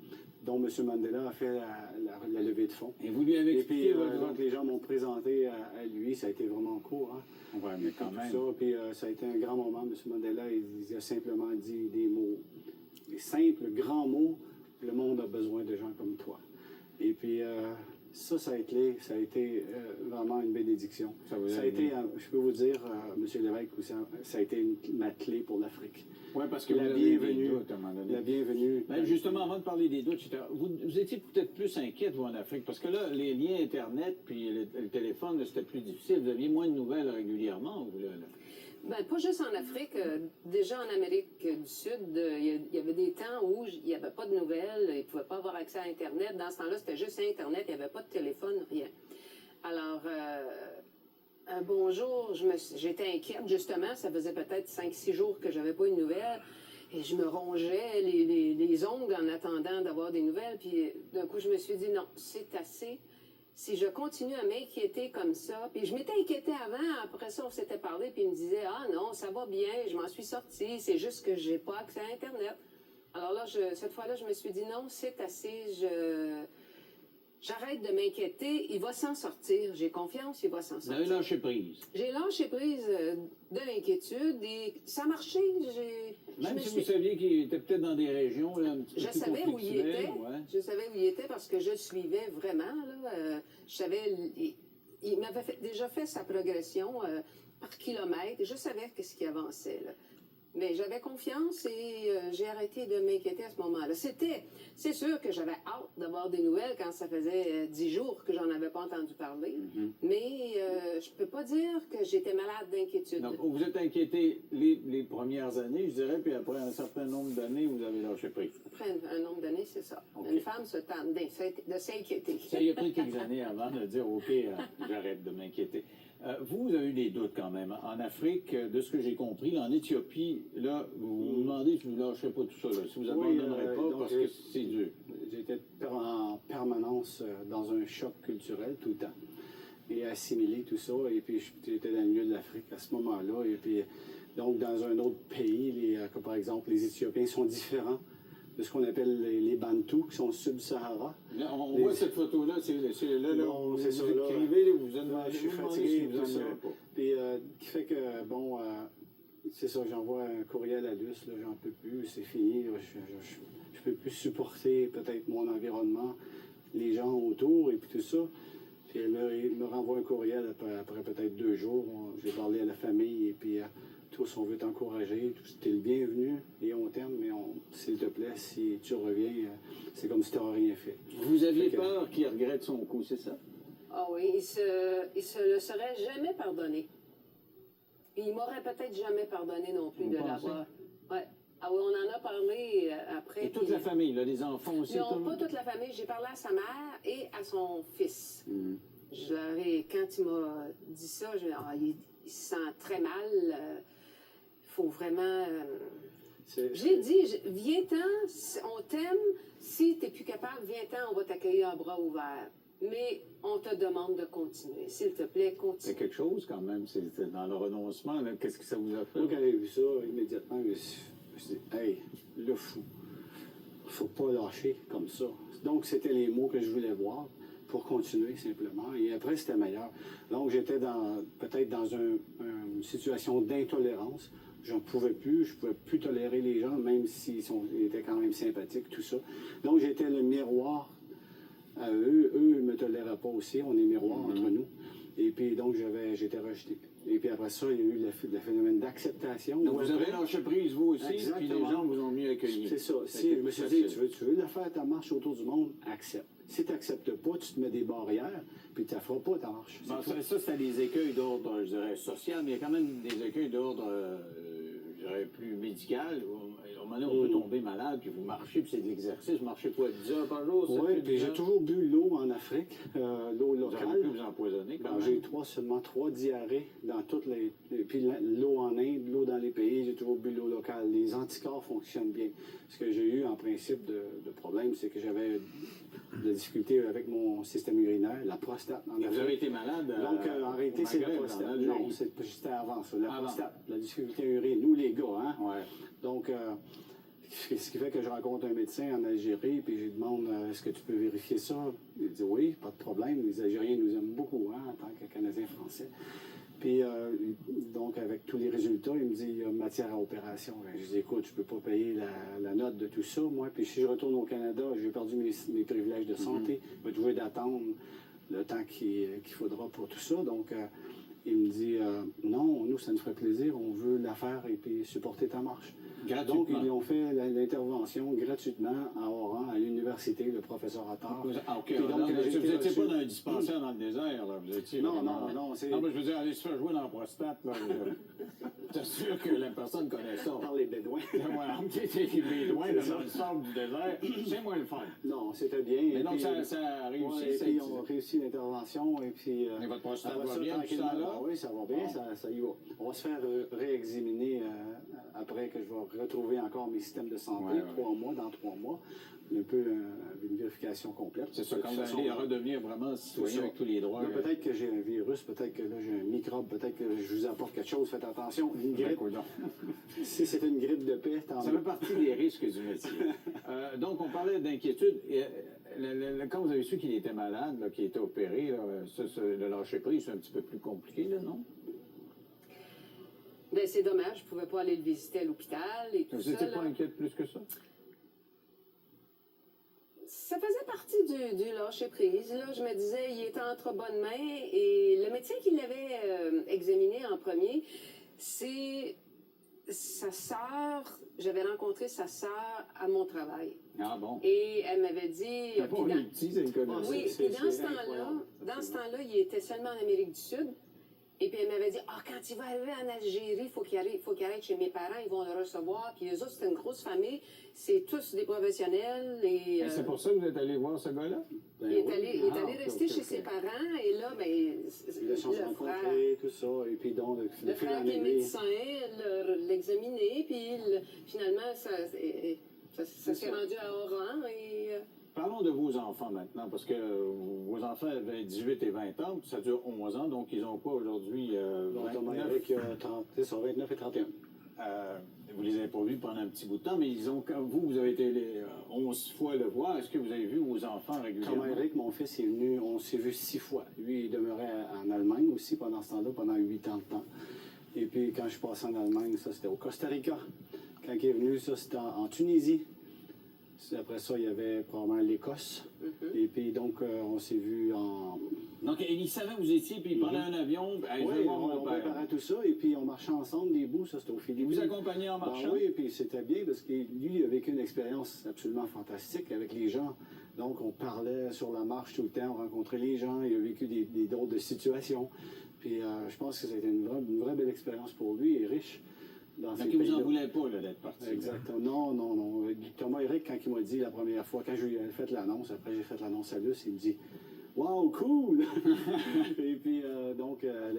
dont M. Mandela a fait la levée de fonds. Et vous lui avez Et expliqué puis, donc, les gens m'ont présenté à lui, ça a été vraiment court, hein. Oui, mais quand même. Ça, puis ça a été un grand moment. M. Mandela, il a simplement dit des mots, des simples, grands mots. Le monde a besoin de gens comme toi. Et puis, ça a été vraiment une bénédiction. Ça a été, je peux vous dire, M. Lévesque, ça a été ma clé pour l'Afrique. Oui, parce que la vous avez bienvenue, des doutes à un moment donné. La bienvenue. Ben, justement, avant de parler des doutes, vous étiez peut-être plus inquiète, vous, en Afrique, parce que là, les liens Internet puis le téléphone, c'était plus difficile. Vous aviez moins de nouvelles régulièrement, vous, là? Ben, pas juste en Afrique. Déjà en Amérique du Sud, il y avait des temps où il n'y avait pas de nouvelles, ils ne pouvaient pas avoir accès à Internet. Dans ce temps-là, c'était juste Internet, il n'y avait pas de téléphone, rien. Alors, un bonjour, j'étais inquiète, justement. Ça faisait peut-être 5-6 jours que je n'avais pas eu de nouvelles. Et je me rongeais les ongles en attendant d'avoir des nouvelles. Puis d'un coup, je me suis dit, non, c'est assez. Si je continue à m'inquiéter comme ça, puis je m'étais inquiétée avant, après ça, on s'était parlé, puis il me disait, ah non, ça va bien, je m'en suis sortie, c'est juste que j'ai pas accès à Internet. Alors là, cette fois-là, je me suis dit, non, c'est assez, j'arrête de m'inquiéter, il va s'en sortir, j'ai confiance, il va s'en sortir. Vous avez lâché prise. J'ai lâché prise de l'inquiétude et ça marchait. Même si vous saviez qu'il était peut-être dans des régions là, un petit peu je plus savais où il était. ouais. Je savais où il était parce que je le suivais vraiment. Là. Je savais, il m'avait déjà fait sa progression par kilomètre. Je savais qu'est-ce qui avançait. Là. Mais j'avais confiance et j'ai arrêté de m'inquiéter à ce moment-là. C'est sûr que j'avais hâte d'avoir des nouvelles quand ça faisait 10 jours que j'en avais pas entendu parler. Mais je peux pas dire que j'étais malade d'inquiétude. Donc, vous êtes inquiété les premières années, je dirais, puis après un certain nombre d'années, vous avez lâché prise. Après un nombre d'années, c'est ça. Okay. Une femme se tente de s'inquiéter. Ça y a pris quelques années avant de dire, OK, j'arrête de m'inquiéter. Vous avez eu des doutes quand même. En Afrique, de ce que j'ai compris, là, en Éthiopie, là, vous vous demandez si vous ne lâcherez pas tout ça, là, si vous abandonnerez pas, parce que c'est dur. J'étais en permanence dans un choc culturel tout le temps. Et assimiler tout ça. Et puis, j'étais dans le milieu de l'Afrique à ce moment-là. Et puis, donc, dans un autre pays, comme par exemple, les Éthiopiens sont différents de ce qu'on appelle les Bantous, qui sont sub-Sahara. On voit cette photo-là, c'est là, non, vous c'est ça, écrivez, là, vous êtes je suis fatigué, tout ça. Puis, qui fait que, bon, c'est ça, j'envoie un courriel à Luce, là, j'en peux plus, c'est fini, là, je peux plus supporter peut-être mon environnement, les gens autour et puis tout ça. Puis elle me renvoie un courriel après peut-être 2 jours. J'ai parlé à la famille et puis tous, on veut t'encourager. Tu es le bienvenu et on t'aime, mais s'il te plaît, si tu reviens, c'est comme si tu n'aurais rien fait. Vous aviez peur qu'il regrette son coup, c'est ça? Ah oui, il se le serait jamais pardonné. Et il m'aurait peut-être jamais pardonné non plus de l'avoir. Ouais. Ah oui, on en a parlé après. Et toute la famille, là, les enfants aussi? Non, pas toute la famille. J'ai parlé à sa mère et à son fils. Mhm. Je leur ai, quand il m'a dit ça, il se sent très mal. Il faut vraiment... J'ai dit, viens-t'en, on t'aime. Si tu n'es plus capable, viens-t'en, on va t'accueillir à bras ouverts. Mais on te demande de continuer. S'il te plaît, continue. C'est quelque chose quand même, c'est dans le renoncement. Qu'est-ce que ça vous a fait? Moi, quand j'ai vu ça, immédiatement, je me suis dit, hey, le fou, faut pas lâcher comme ça. Donc, c'était les mots que je voulais voir pour continuer simplement. Et après, c'était meilleur. Donc, j'étais peut-être dans une situation d'intolérance. Je ne pouvais plus, je ne pouvais plus tolérer les gens, même s'ils étaient quand même sympathiques, tout ça. Donc, j'étais le miroir à eux. Eux ne me toléraient pas aussi. On est miroir entre nous. Et puis, donc, j'étais rejeté. Et puis après ça, il y a eu le phénomène d'acceptation. Donc, vous avez lâché prise, vous aussi, Exactement. puis les gens vous ont mieux accueilli. C'est ça. Si je me suis dit, tu veux faire ta marche autour du monde, accepte. Si tu n'acceptes pas, tu te mets des barrières, puis tu ne feras pas ta marche. Bon, ça, c'est des écueils d'ordre, je dirais, social, mais il y a quand même des écueils d'ordre, je dirais, plus médical. À un moment donné, on peut tomber malade, puis vous marchez, puis c'est de l'exercice. Vous marchez quoi, 10 heures par jour? Oui, puis j'ai toujours bu l'eau en Afrique, l'eau Vous locale. avez pu vous empoisonner quand même. J'ai seulement 3 diarrhées dans toutes les... Puis l'eau en Inde, l'eau dans les pays, j'ai toujours bu l'eau locale. Les anticorps fonctionnent bien. Ce que j'ai eu en principe de problème, c'est que j'avais de la difficulté avec mon système urinaire, la prostate. Et vous avez été malade? Donc, en réalité, c'est la prostate. Non, c'était avant ça. La prostate, la difficulté urinaire. Nous, les gars, hein? Ouais. Donc, ce qui fait que je rencontre un médecin en Algérie, puis je lui demande est-ce que tu peux vérifier ça? Il dit oui, pas de problème. Les Algériens nous aiment beaucoup, hein, en tant que Canadiens français. Puis, donc, avec tous les résultats, il me dit il y a matière à opération. Je dis écoute, je ne peux pas payer la note de tout ça, moi. Puis, si je retourne au Canada, j'ai perdu mes privilèges de santé. Je vais être obligé d'attendre le temps qu'il faudra pour tout ça. Donc, il me dit non, nous, ça nous ferait plaisir, on veut la faire et puis supporter ta marche. Donc, ils ont fait l'intervention gratuitement à Oran, à l'université, le professeur Attard. Ah, OK. Puis donc, Vous j'ai été n'étiez reçu. pas dans un dispensaire dans le désert, là. Vous étiez Non, vraiment... non, c'est... Non, mais je veux dire, aller se faire jouer dans la prostate, là. C'est sûr que la personne connaît ça. Par les Bédouins. Voilà, les Bédouins dans le sable du désert, c'est moins le fun. Non, c'était bien. Mais donc, puis, ça a réussi. ouais, et puis, on a réussi l'intervention. Et puis, Mais votre prostate après va ça, bien, tout ça, là? oui, ça va bien, ça y va. On va se faire réexaminer après que je vais retrouver encore mes systèmes de santé, dans 3 mois. Un peu une vérification complète. C'est ça, quand vous allez redevenir vraiment citoyen avec tous les droits. Peut-être que j'ai un virus, peut-être que là j'ai un microbe, peut-être que je vous apporte quelque chose, faites attention. Une grippe. Si c'est une grippe de paix, tant mieux. Ça fait partie des risques du métier. Donc, on parlait d'inquiétude. Quand vous avez su qu'il était malade, qu'il était opéré, là, le lâcher-prise, c'est un petit peu plus compliqué, là, non? Bien, c'est dommage, je ne pouvais pas aller le visiter à l'hôpital et tout ça. Vous n'étiez pas inquiète plus que ça? Ça faisait partie du lâcher-prise. Là, je me disais, il était entre bonnes mains. Et le médecin qui l'avait examiné en premier, c'est sa sœur. J'avais rencontré sa sœur à mon travail. Ah bon? Et elle m'avait dit... C'est pas les petits, c'est une connaissance. Oui, et dans ce temps-là, il était seulement en Amérique du Sud. Et puis elle m'avait dit, quand il va arriver en Algérie, il faut qu'il arrête chez mes parents, ils vont le recevoir. Puis eux autres, c'est une grosse famille, c'est tous des professionnels. Et c'est pour ça que vous êtes allé voir ce gars-là? Il est allé rester chez ses parents, et là, ils se sont rencontrés, tout ça, et puis donc, le frère qui est médecin l'examiner, puis finalement, ça s'est rendu à Oran. Parlons de vos enfants maintenant, parce que vos enfants avaient 18 et 20 ans, puis ça dure 11 ans, donc ils ont quoi aujourd'hui? 29 et 31. Vous les avez pas vus pendant un petit bout de temps, mais vous avez été 11 fois le voir. Est-ce que vous avez vu vos enfants régulièrement? Thomas Eric, mon fils, est venu, on s'est vu 6 fois. Lui, il demeurait en Allemagne aussi pendant ce temps-là, pendant 8 ans de temps. Et puis quand je suis passé en Allemagne, ça c'était au Costa Rica. Quand il est venu, ça c'était en Tunisie. Après ça, il y avait probablement l'Écosse. Et puis, donc, on s'est vu en... Donc, il savait où vous étiez, puis il prenait un avion. Oui, on préparait tout ça, et puis on marchait ensemble des bouts, ça c'était au Philippines. Vous accompagnez en marchant? Oui, et puis c'était bien, parce que lui, il a vécu une expérience absolument fantastique avec les gens. Donc, on parlait sur la marche tout le temps, on rencontrait les gens, il a vécu des drôles de situations. Puis, je pense que ça a été une vraie belle expérience pour lui, et riche. dans ces Donc, il vous en pays-là. voulait pas là, d'être parti. là. Exactement. Non, non, non. Thomas Eric, quand il m'a dit la première fois, quand je lui ai fait l'annonce, après j'ai fait l'annonce à Luce, il me dit wow, cool! Et puis, là,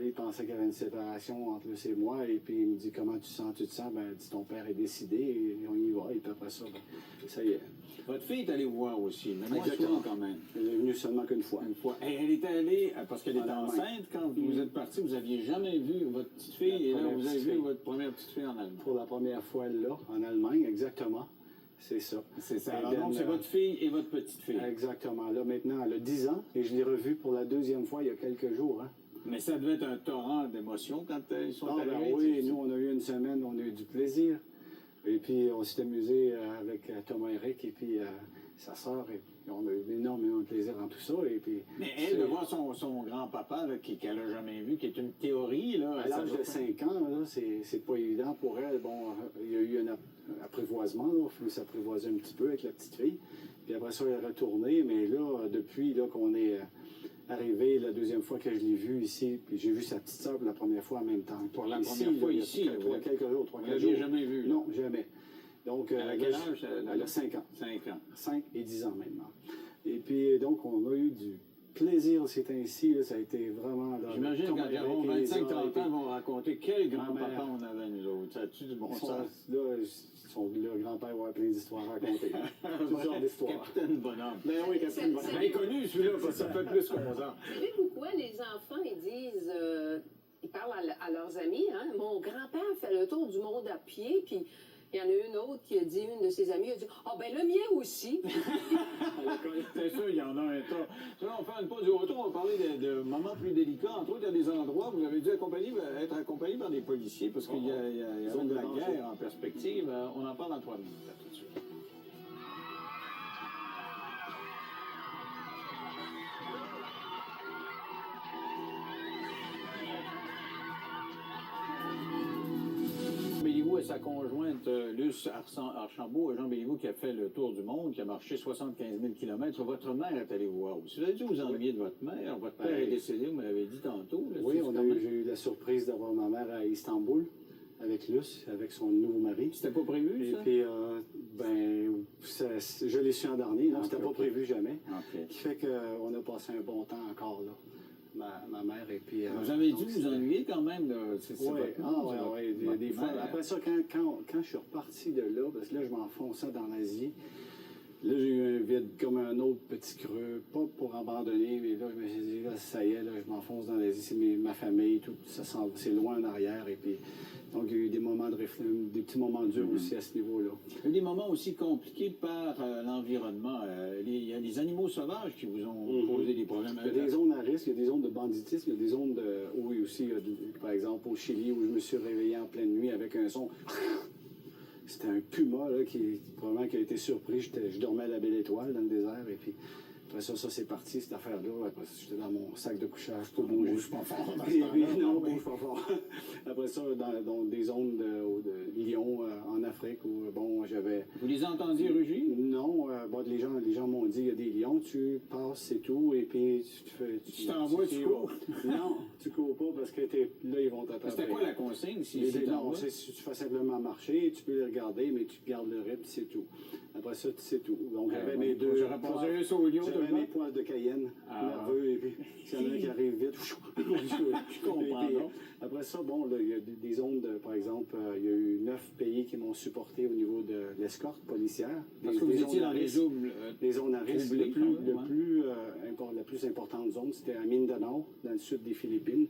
il pensait qu'il y avait une séparation entre Luce et moi. Et puis, il me dit comment tu te sens? Ben, il dit ton père est décidé et on y va. Et puis après ça, ben, ça y est. Votre fille est allée vous voir aussi, mais moins Exactement. souvent quand même. Elle est venue seulement qu'une fois. Une fois. Et elle était allée, parce qu'elle était En Allemagne. enceinte, quand vous êtes parti, vous n'aviez jamais vu votre petite fille, La et là, première vous avez petite vu fille. votre première petite fille en Allemagne. Pour la première fois là, en Allemagne, exactement. C'est ça. C'est ça. Et Alors, then, donc, c'est votre fille et votre petite fille. Exactement. Là, maintenant, elle a 10 ans et je l'ai revue pour la deuxième fois il y a quelques jours. Hein. Mais ça devait être un torrent d'émotions quand ils sont Ah, ben arrivés. oui, tu sais. nous, on a eu une semaine, on a eu du plaisir. Et puis, on s'est amusé avec Thomas Eric et puis sa sœur. Et puis, on a eu énormément de plaisir dans tout ça. Et puis, Mais elle, de voir son grand-papa qu'elle n'a jamais vu, qui est une théorie, là. à l'âge de 5 ans, là, c'est pas évident pour elle. Bon, il y a eu un apprivoisement, là. Il faut s'apprivoiser un petit peu avec la petite fille. Puis après ça, elle est retournée. Mais là, depuis là, qu'on est arrivé, la deuxième fois que je l'ai vue ici, puis j'ai vu sa petite sœur pour la première fois en même temps. Pour la Ici, première fois là, il y a ici, là, quelques jours, Vous ne l'aviez jamais vue. Non, jamais. Donc, Elle a quel âge? Elle a 5 ans. 5 ans. 5 et 10 ans maintenant. Et puis, donc, on a eu du plaisir ces temps-ci. Là, ça a été vraiment... J'imagine Thomas quand ils Eric auront et les 25-30 autres, ans, ils vont raconter quel grand-papa mère. on avait, nous autres. Ça a-tu du bon Ils sont, sens? là, leur grand-père va avoir plein d'histoires à raconter. Toutes sortes d'histoires. Capitaine Bonhomme. Ben oui, Capitaine Bonhomme. Bien connu, celui-là, parce que ça fait plus qu'on ans. Vous savez pourquoi les enfants, ils disent, ils parlent à leurs amis, hein? Mon grand-père fait le tour du monde à pied, puis il y en a une autre qui a dit, une de ses amies a dit, ah ben le mien aussi. C'est sûr, il y en a un tas. Là, on fait une pause. Au retour, on va parler de moments plus délicats. Entre autres, il y a des endroits où vous avez dû être accompagné par des policiers parce qu'il y a de la guerre en perspective. On en parle dans 3 minutes. À tout de suite. Béliveau et sa conjointe Luce Archambault, Jean Béliveau qui a fait le tour du monde, qui a marché 75 000 km. Votre mère est allée vous voir aussi. Vous avez dû vous ennuyer de votre mère. Votre père est décédé, vous me l'avez dit tantôt. Là, Oui, j'ai eu la surprise d'avoir ma mère à Istanbul avec Luce, avec son nouveau mari. C'était pas prévu, Et ça? puis, je l'ai su en dernier, donc c'était pas ok. prévu jamais. OK. Qui fait qu'on a passé un bon temps encore là, ma mère et puis... Vous avez dû donc, vous ennuyer quand même. C'est Oui, votre mère. des fois. Après ça, quand je suis reparti de là, parce que là, je m'enfonçais dans l'Asie, là, j'ai eu un vide comme un autre petit creux, pas pour abandonner, mais là, je me suis dit, là, ça y est, là, je m'enfonce dans l'Asie, c'est ma famille, tout ça, c'est loin en arrière, et puis... Donc, il y a eu des moments de des petits moments durs aussi à ce niveau-là. Il y a eu des moments aussi compliqués par l'environnement. Il y a des animaux sauvages qui vous ont posé des problèmes. Il y a des zones à risque, il y a des zones de banditisme, il y a des zones où aussi, par exemple, au Chili, où je me suis réveillé en pleine nuit avec un son. C'était un puma, là, probablement qui a été surpris. Je dormais à la Belle Étoile dans le désert, et puis après ça c'est parti, cette affaire-là. Après ça, j'étais dans mon sac de couchage pour bouger. Bouge pas fort dans ce Et puis, temps-là, non, oui. bouge pas fort. Après ça, dans des zones de lions en Afrique, où, bon, j'avais... Vous les entendiez rugir? Non, les gens m'ont dit, il y a des lions, tu passes, c'est tout, et puis Tu t'envoies, tu cours? Non, tu cours pas parce que là, ils vont t'attraper. C'était quoi la consigne? Si Non, tu fais simplement marcher, tu peux les regarder, mais tu gardes le rythme, c'est tout. Après ça, c'est tout. Donc, j'avais mes deux... J'aurais passé ça au lion, J'avais mes poils de Cayenne, nerveux, et puis s'il y en a un qui arrive vite, Je comprends, non? après ça, bon, là, il y a des zones, par exemple, il y a eu 9 pays qui m'ont supporté au niveau de l'escorte policière. Parce que vous étiez dans les zones... Les zones à risque. troublées, La plus importante zone, c'était à Mindanao, dans le sud des Philippines,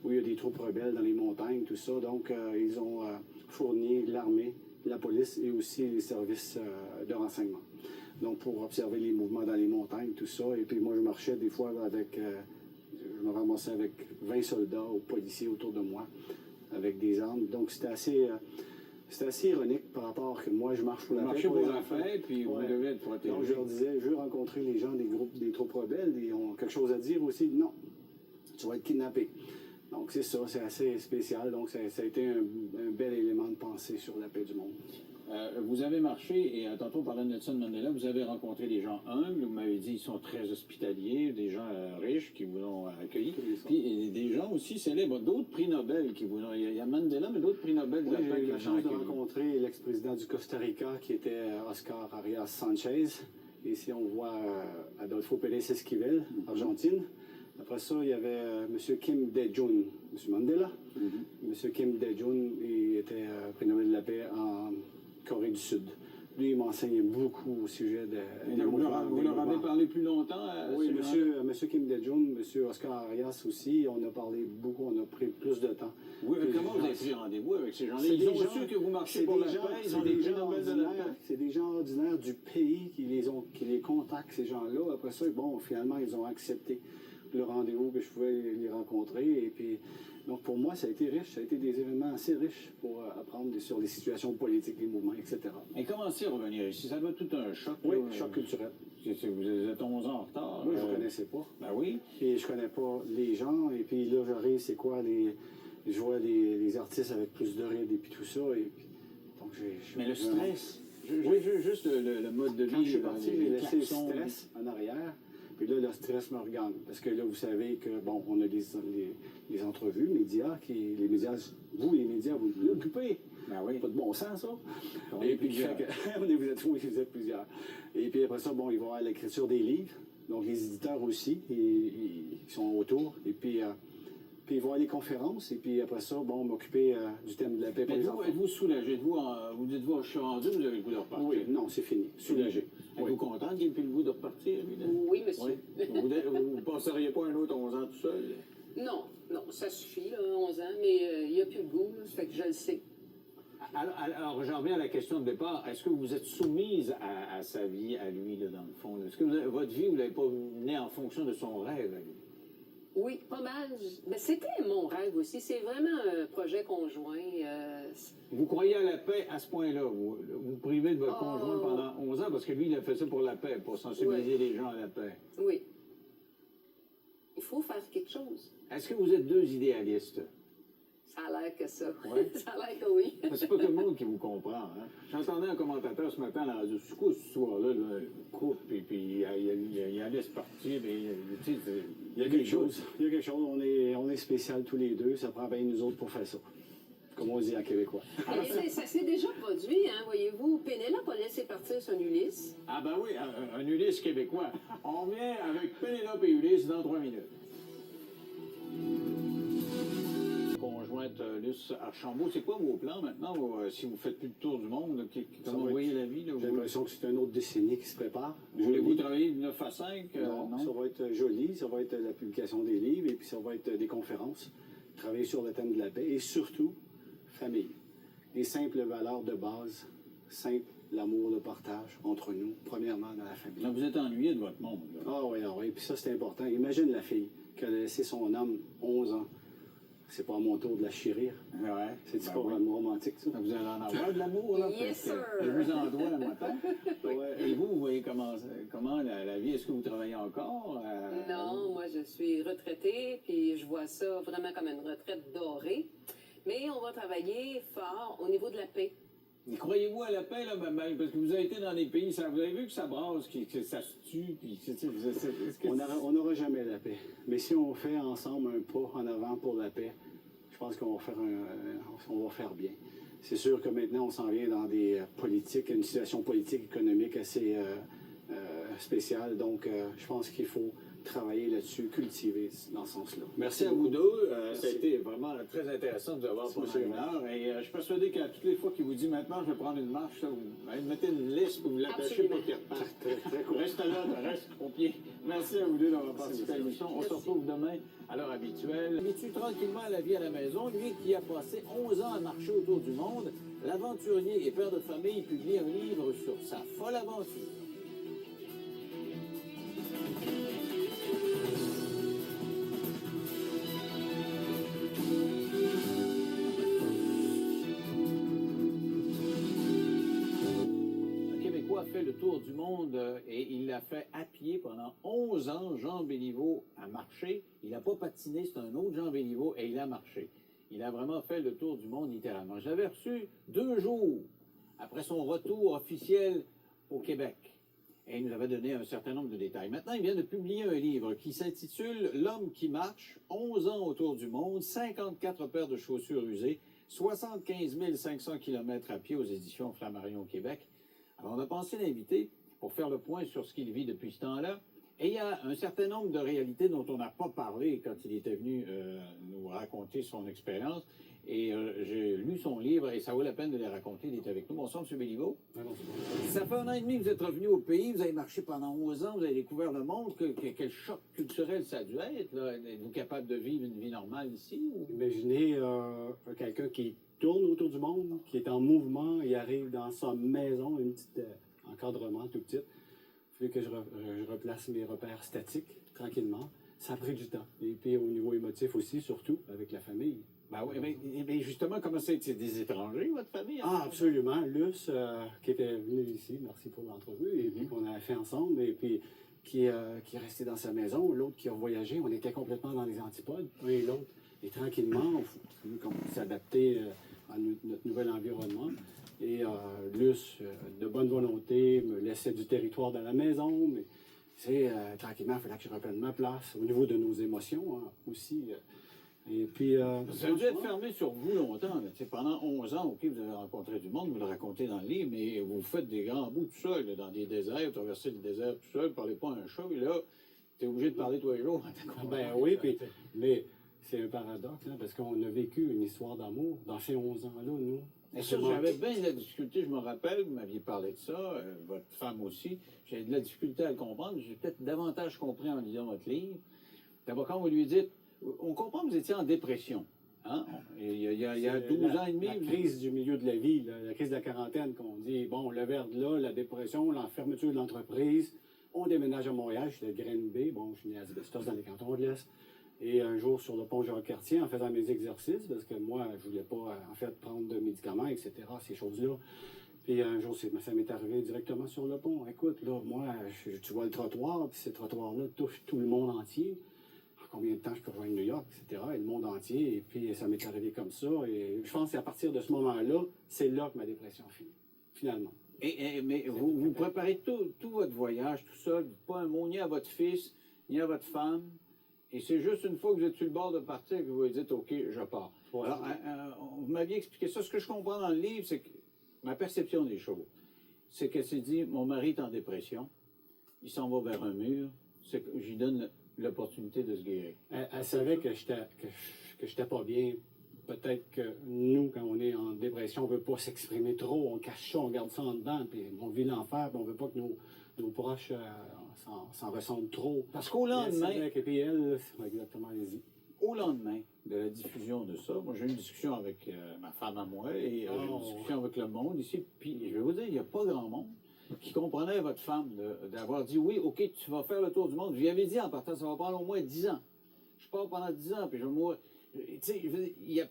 où il y a des troupes rebelles dans les montagnes, tout ça. Donc, ils ont fourni l'armée, la police et aussi les services de renseignement. Donc, pour observer les mouvements dans les montagnes, tout ça. Et puis, moi, je marchais des fois avec... je me ramassais avec 20 soldats ou policiers autour de moi, avec des armes. Donc, c'était assez ironique par rapport que moi, je marche pour la paix. Marchez pour la paix, puis vous devez être protégé. Donc, je leur disais, je veux rencontrer les gens des troupes rebelles, ils ont quelque chose à dire aussi. Non, tu vas être kidnappé. Donc, c'est ça, c'est assez spécial. Donc, ça a été un bel élément de pensée sur la paix du monde. Vous avez marché, et tantôt on parlait de Nelson Mandela, vous avez rencontré des gens humbles, vous m'avez dit qu'ils sont très hospitaliers, des gens riches qui vous ont accueilli, puis des gens aussi célèbres, d'autres prix Nobel qui vous ont... Il y a Mandela, mais d'autres prix Nobel de Oui, la paix j'ai eu qui la vous ont chance de accueilli. rencontrer l'ex-président du Costa Rica, qui était Oscar Arias Sanchez. Ici, on voit Adolfo Pérez Esquivel, Argentine. Après ça, il y avait M. Kim Dae-jung, M. Mandela. M. Kim Dae-jung, il était prix Nobel de la paix en Corée du Sud. Lui, il m'enseignait beaucoup au sujet des Vous leur avez parlé plus longtemps Oui, monsieur Kim Dae-jung, M. Oscar Arias aussi, on a parlé beaucoup, on a pris plus de temps. Oui, comment vous avez pris rendez-vous avec ces gens-là? C'est Ils ont des gens- su que vous marchez c'est pour des la gens- paix, ils c'est ont des des prix gens Nobel de la ordinaires, paix. c'est des gens ordinaires du pays qui les contactent, ces gens-là. Après ça, bon, finalement, ils ont accepté le rendez-vous que je pouvais les rencontrer. Et puis, donc pour moi, ça a été riche, ça a été des événements assez riches pour apprendre sur les situations politiques, les mouvements, etc. Et comment c'est revenir ici? Ça doit être tout un choc. Oui, là. choc culturel. Vous êtes 11 ans en retard. Moi, je ne connaissais pas. Ben oui. Et je connais pas les gens. Et puis là, j'arrive, c'est quoi je vois les artistes avec plus de rides et puis tout ça. Et puis, donc, Mais le stress. Oui. Juste le mode de vie. Quand je suis parti, les j'ai laissé le klaxons. stress en arrière. Puis là, le stress me regagne. Parce que là, vous savez que, bon, on a les entrevues, médias, les médias, vous vous occupez. Ben oui. Pas de bon sens, ça. On Et est puis, plusieurs. vous êtes plusieurs. Et puis après ça, bon, il va y avoir l'écriture des livres. Donc, les éditeurs aussi, ils sont autour. Et puis il va y avoir les conférences. Et puis après ça, bon, m'occuper du thème de la paix pour les enfants. Êtes-vous soulagé? Vous dites-vous, je suis rendu, vous avez le goût de repartir? Oui, non, c'est fini. Soulagé. Êtes-vous content qu'il ait plus le goût de repartir, lui? Là? Oui, monsieur. Oui. Vous ne passeriez pas un autre 11 ans tout seul? Non, ça suffit, là, 11 ans, mais il n'y a plus le goût, là, ça fait que je le sais. Alors, j'en reviens à la question de départ. Est-ce que vous êtes soumise à sa vie, à lui, là, dans le fond? Est-ce que votre vie, vous ne l'avez pas menée en fonction de son rêve à lui? Oui, pas mal. Ben, c'était mon rêve aussi. C'est vraiment un projet conjoint. Vous croyez à la paix à ce point-là? Vous privez de votre conjoint pendant 11 ans, parce que lui, il a fait ça pour la paix, pour sensibiliser les gens à la paix. Oui. Il faut faire quelque chose. Est-ce que vous êtes deux idéalistes? Ça a l'air que ça. Ouais. Ça a l'air que oui. C'est pas tout le monde qui vous comprend. Hein? J'entendais un commentateur ce matin à la radio. C'est quoi ce soir-là? Là, coupe, et puis il allait se partir. Il Il y a quelque chose. Il y a quelque chose. On est spécial tous les deux. Ça prend bien nous autres pour faire ça. Comme on dit en québécois. Mais ça s'est déjà produit, hein, voyez-vous. Pénélope a laissé partir son Ulysse. Ah ben oui, un Ulysse québécois. On vient avec Pénélope et Ulysse dans 3 minutes. Conjointe Luce Archambault, c'est quoi vos plans maintenant, si vous faites plus le tour du monde? Comment vous voyez la vie? Là, J'ai l'impression que c'est une autre décennie qui se prépare. Voulez-vous travailler de 9 à 5? Non, ça va être joli. Ça va être la publication des livres et puis ça va être des conférences. Travailler sur le thème de la paix et surtout, famille. Les simples valeurs de base, simple, l'amour, le partage entre nous, premièrement dans la famille. Donc vous êtes ennuyé de votre monde. Là. Ah oui. Puis ça, c'est important. Imagine la fille qui a laissé son homme 11 ans. C'est pas à mon tour de la chérir. Ouais. C'est Ben pas oui. vraiment romantique, ça. Vous allez en avoir de l'amour, là? Yes, parce que sir. Je vous en dois le matin. Ouais. Et vous voyez comment la vie? Est-ce que vous travaillez encore? Non, moi je suis retraitée, puis je vois ça vraiment comme une retraite dorée. Mais on va travailler fort au niveau de la paix. Croyez-vous à la paix, là, parce que vous avez été dans des pays, vous avez vu que ça brasse, que ça se tue, puis est-ce que... On n'aura jamais la paix. Mais si on fait ensemble un pas en avant pour la paix, je pense qu'on va faire bien. C'est sûr que maintenant, on s'en vient dans des politiques, une situation politique, économique assez spéciale. Donc, je pense qu'il faut travailler là-dessus, cultiver dans ce sens-là. Merci à vous deux. Ça a été vraiment très intéressant de vous avoir pendant une heure. Et je suis persuadé qu'à toutes les fois qu'il vous dit maintenant, je vais prendre une marche, là, vous mettez une liste pour vous l'attacher pour qu'il reparte. Très cool. Reste là, reste au pied. Merci à vous deux d'avoir participé à l'émission. On se retrouve demain à l'heure habituelle. Habitue tranquillement à la vie à la maison. Lui qui a passé 11 ans à marcher autour du monde, l'aventurier et père de famille publie un livre sur sa folle aventure. Fait le tour du monde et il l'a fait à pied pendant 11 ans. Jean Béliveau a marché. Il n'a pas patiné, c'est un autre Jean Béliveau et il a marché. Il a vraiment fait le tour du monde littéralement. Je l'avais reçu 2 jours après son retour officiel au Québec. Et il nous avait donné un certain nombre de détails. Maintenant, il vient de publier un livre qui s'intitule « L'homme qui marche, 11 ans autour du monde, 54 paires de chaussures usées, 75 500 km à pied aux éditions Flammarion au Québec ». Alors, on a pensé l'inviter pour faire le point sur ce qu'il vit depuis ce temps-là. Et il y a un certain nombre de réalités dont on n'a pas parlé quand il était venu nous raconter son expérience. Et j'ai lu son livre et ça vaut la peine de les raconter. Il est avec nous. Bonsoir, M. Béliveau. Ça fait 1 an et demi que vous êtes revenu au pays. Vous avez marché pendant 11 ans. Vous avez découvert le monde. Quel choc culturel ça a dû être, là? Êtes-vous capable de vivre une vie normale ici? Ou... Imaginez quelqu'un qui tourne autour du monde, qui est en mouvement, il arrive dans sa maison, un petit encadrement tout petit. Il faut que je replace mes repères statiques tranquillement. Ça a pris du temps. Et puis au niveau émotif aussi, surtout avec la famille. Ben oui, mais justement, comment ça, c'est des étrangers, votre famille? Ah, absolument. Luce, qui était venu ici, merci pour l'entrevue, et puis qu'on a fait ensemble, et puis qui est resté dans sa maison, l'autre qui a voyagé, on était complètement dans les antipodes, un et l'autre. Et tranquillement, on s'est adapté à notre nouvel environnement. Et Luce, de bonne volonté, me laissait du territoire dans la maison, mais tranquillement, il fallait que je reprenne ma place au niveau de nos émotions aussi. Et puis, ça a dû être fermé sur vous longtemps. Là. Pendant 11 ans, OK, vous avez rencontré du monde, vous le racontez dans le livre, mais vous faites des grands bouts tout seul, là, dans des déserts, vous traversez le désert tout seul, vous ne parlez pas à un chat, et là, tu es obligé de parler tous les jours. Ben oui, mais c'est un paradoxe, hein, parce qu'on a vécu une histoire d'amour dans ces 11 ans-là, nous. Et ça, j'avais bien de la difficulté, je me rappelle, vous m'aviez parlé de ça, votre femme aussi, j'avais de la difficulté à le comprendre, j'ai peut-être davantage compris en lisant votre livre. D'abord, quand vous lui dites, on comprend que vous étiez en dépression. Hein? Il y a 12 ans et demi. La crise du milieu de la vie, la crise de la quarantaine, qu'on dit, bon, le verre de là, la dépression, la fermeture de l'entreprise. On déménage à Montréal, je suis de Granby, bon, je suis né à Asbestos dans les cantons de l'Est. Et un jour, sur le pont Jacques-Cartier, en faisant mes exercices, parce que moi, je voulais pas, en fait, prendre de médicaments, etc., ces choses-là. Puis un jour, ça m'est arrivé directement sur le pont. Écoute, là, moi, tu vois le trottoir, puis ce trottoir-là touche tout le monde entier. Combien de temps je peux rejoindre New York, etc., et le monde entier, et puis ça m'est arrivé comme ça, et je pense qu'à partir de ce moment-là, c'est là que ma dépression finit, finalement. Mais vous préparez tout votre voyage, tout seul, pas un mot ni à votre fils, ni à votre femme, et c'est juste une fois que vous êtes sur le bord de partir que vous vous dites, OK, je pars. Ouais. Alors, vous m'aviez expliqué ça, ce que je comprends dans le livre, c'est que ma perception des choses, c'est qu'elle s'est dit, mon mari est en dépression, il s'en va vers un mur, c'est que j'y donne l'opportunité de se guérir. Elle savait que j'étais pas bien. Peut-être que nous, quand on est en dépression, on ne veut pas s'exprimer trop, on cache ça, on garde ça en dedans, puis on vit l'enfer, puis on ne veut pas que nos proches s'en ressentent trop. Parce qu'au lendemain... Et puis elle, exactement, allez-y. Au lendemain de la diffusion de ça, moi j'ai eu une discussion avec ma femme à moi, et j'ai eu une discussion avec le monde ici, puis je vais vous dire, il n'y a pas grand monde qui comprenait votre femme d'avoir dit, oui, OK, tu vas faire le tour du monde. Je lui avais dit en partant, ça va prendre au moins 10 ans. Je pars pendant 10 ans, puis je vais mourir. Tu sais, il y a,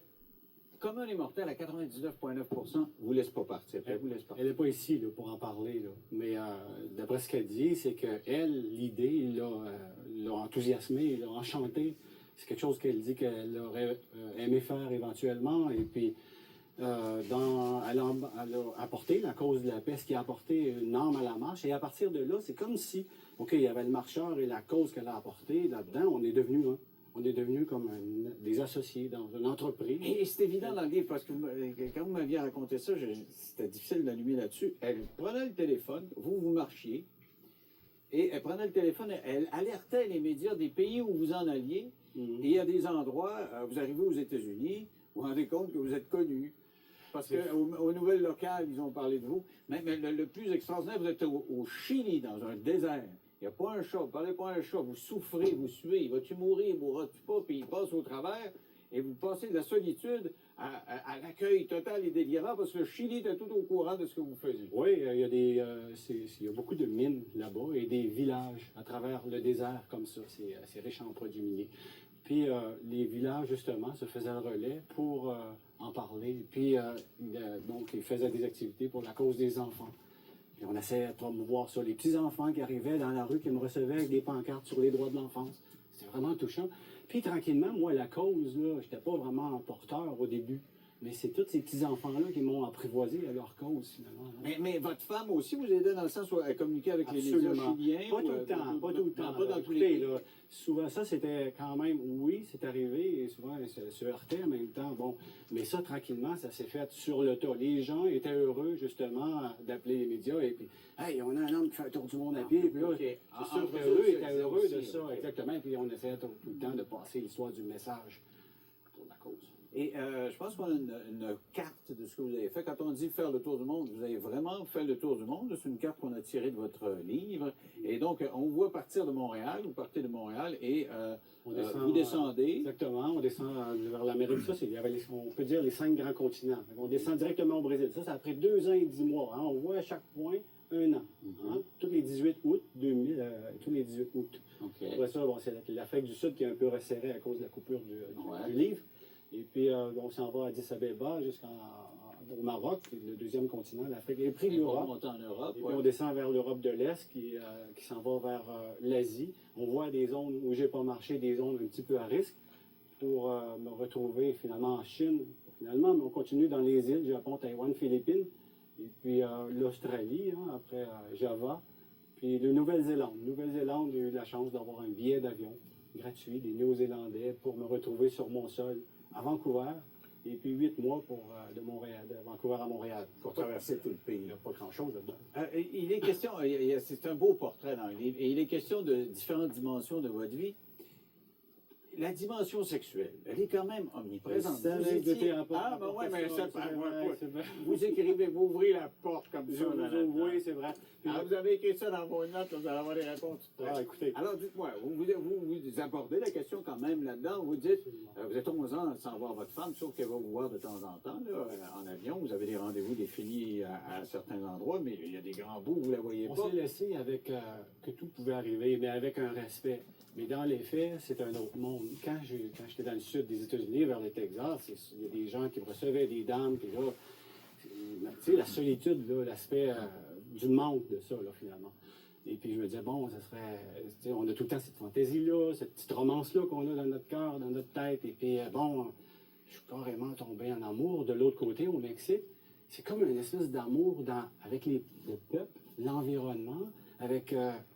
comme un immortel à 99,9%, vous laisse pas partir. Elle vous laisse partir. Elle n'est pas ici là, pour en parler, là. Mais d'après ce qu'elle dit, c'est qu'elle, l'idée, l'a enthousiasmée, l'a enchantée. C'est quelque chose qu'elle dit qu'elle aurait aimé faire éventuellement, et puis... elle a apporté la cause de la paix, ce qui a apporté une arme à la marche. Et à partir de là, c'est comme si, OK, il y avait le marcheur et la cause qu'elle a apportée. Là-dedans, on est devenus comme des associés dans une entreprise. Et c'est évident dans le livre, parce que quand vous m'aviez raconté ça, c'était difficile d'allumer là-dessus. Elle prenait le téléphone, vous marchiez, et elle prenait le téléphone, elle alertait les médias des pays où vous en alliez. Et il y a des endroits, vous arrivez aux États-Unis, vous vous rendez compte que vous êtes connu. Parce qu'aux nouvelles locales, ils ont parlé de vous. Mais le plus extraordinaire, vous êtes au Chili, dans un désert. Il n'y a pas un chat, vous ne parlez pas à un chat, vous souffrez, vous suez. Vas-tu mourir, mourras-tu pas, puis il passe au travers. Et vous passez de la solitude à l'accueil total et délirant, parce que le Chili était tout au courant de ce que vous faisiez. Oui, il y a beaucoup de mines là-bas et des villages à travers le désert comme ça. C'est riche en produits miniers. Puis les villages, justement, se faisaient le relais pour en parler. Puis, donc, ils faisaient des activités pour la cause des enfants. Puis on essayait de promouvoir ça. Les petits-enfants qui arrivaient dans la rue, qui me recevaient avec des pancartes sur les droits de l'enfance. C'était vraiment touchant. Puis, tranquillement, moi, la cause, là, j'étais pas vraiment porteur au début. Mais c'est tous ces petits-enfants-là qui m'ont apprivoisé à leur cause, finalement. Mais votre femme aussi vous aidait dans le sens où elle communiquait avec les médias chiliens? Pas tout le temps, pas tout le temps. Pas dans tous les Écoutez, pays. là, souvent, ça, c'était quand même, oui, c'est arrivé, et souvent, ça se heurtait en même temps. Bon, mais ça, tranquillement, ça s'est fait sur le tas. Les gens étaient heureux, justement, d'appeler les médias, et puis, hey, on a un homme qui fait un tour du monde à pied, puis là, OK. c'est En- sûr entre qu'eux eux, étaient c'est heureux de aussi, ça, OK. exactement, puis on essayait tout le temps de passer l'histoire du message pour la cause. Et je pense qu'on a une carte de ce que vous avez fait. Quand on dit faire le tour du monde, vous avez vraiment fait le tour du monde. C'est une carte qu'on a tirée de votre livre. Et donc, on voit partir de Montréal, vous partez de Montréal et vous descendez. Exactement, on descend vers l'Amérique. Ça, il y avait on peut dire les 5 grands continents. On descend directement au Brésil. Ça a pris 2 ans et 10 mois. Hein. On voit à chaque point 1 an. Hein. Tous les 18 août 2000, tous les 18 août. OK. Après ça, bon, c'est l'Afrique du Sud qui est un peu resserrée à cause de la coupure Ouais. du livre. Et puis, on s'en va à Addis Abeba jusqu'au Maroc, le deuxième continent, l'Afrique. Et puis Et on l'Europe. monte en Europe. Et puis ouais. on descend vers l'Europe de l'Est qui s'en va vers l'Asie. On voit des zones où j'ai pas marché, des zones un petit peu à risque pour me retrouver finalement en Chine. Finalement, mais on continue dans les îles, Japon, Taïwan, Philippines, et puis l'Australie, hein, après Java, puis la Nouvelle-Zélande. Nouvelle-Zélande, j'ai eu la chance d'avoir un billet d'avion gratuit des Néo-Zélandais pour me retrouver sur mon sol à Vancouver. Et puis 8 mois de Vancouver à Montréal. Pour traverser tout le pays. Il n'y a pas grand-chose là-dedans. Il est question, c'est un beau portrait dans le livre, et il est question de différentes dimensions de votre vie. La dimension sexuelle, elle est quand même omniprésente. Ça, Vous j'ai étiez- été à Ah, ben ouais, mais ça, c'est vrai. vous écrivez, vous ouvrez la porte comme ça. Oui, c'est vrai. Ah, vous avez écrit ça dans vos notes, vous allez avoir des réponses. Ah, écoutez. Alors, dites-moi, vous abordez la question quand même là-dedans. Vous dites, vous êtes 11 ans sans voir votre femme, sauf qu'elle va vous voir de temps en temps, là, en avion. Vous avez des rendez-vous définis à certains endroits, mais il y a des grands bouts, vous ne la voyez On pas. s'est laissé avec que tout pouvait arriver, mais avec un respect. Mais dans les faits, c'est un autre monde. Quand j'étais dans le sud des États-Unis, vers le Texas, il y a des gens qui me recevaient, des dames, puis là, tu sais, la solitude, là, l'aspect du manque de ça, là, finalement. Et puis je me disais, bon, ça serait, tu sais, on a tout le temps cette fantaisie-là, cette petite romance-là qu'on a dans notre cœur, dans notre tête. Et puis, bon, je suis carrément tombé en amour. De l'autre côté, au Mexique, c'est comme une espèce d'amour avec le peuple, l'environnement, avec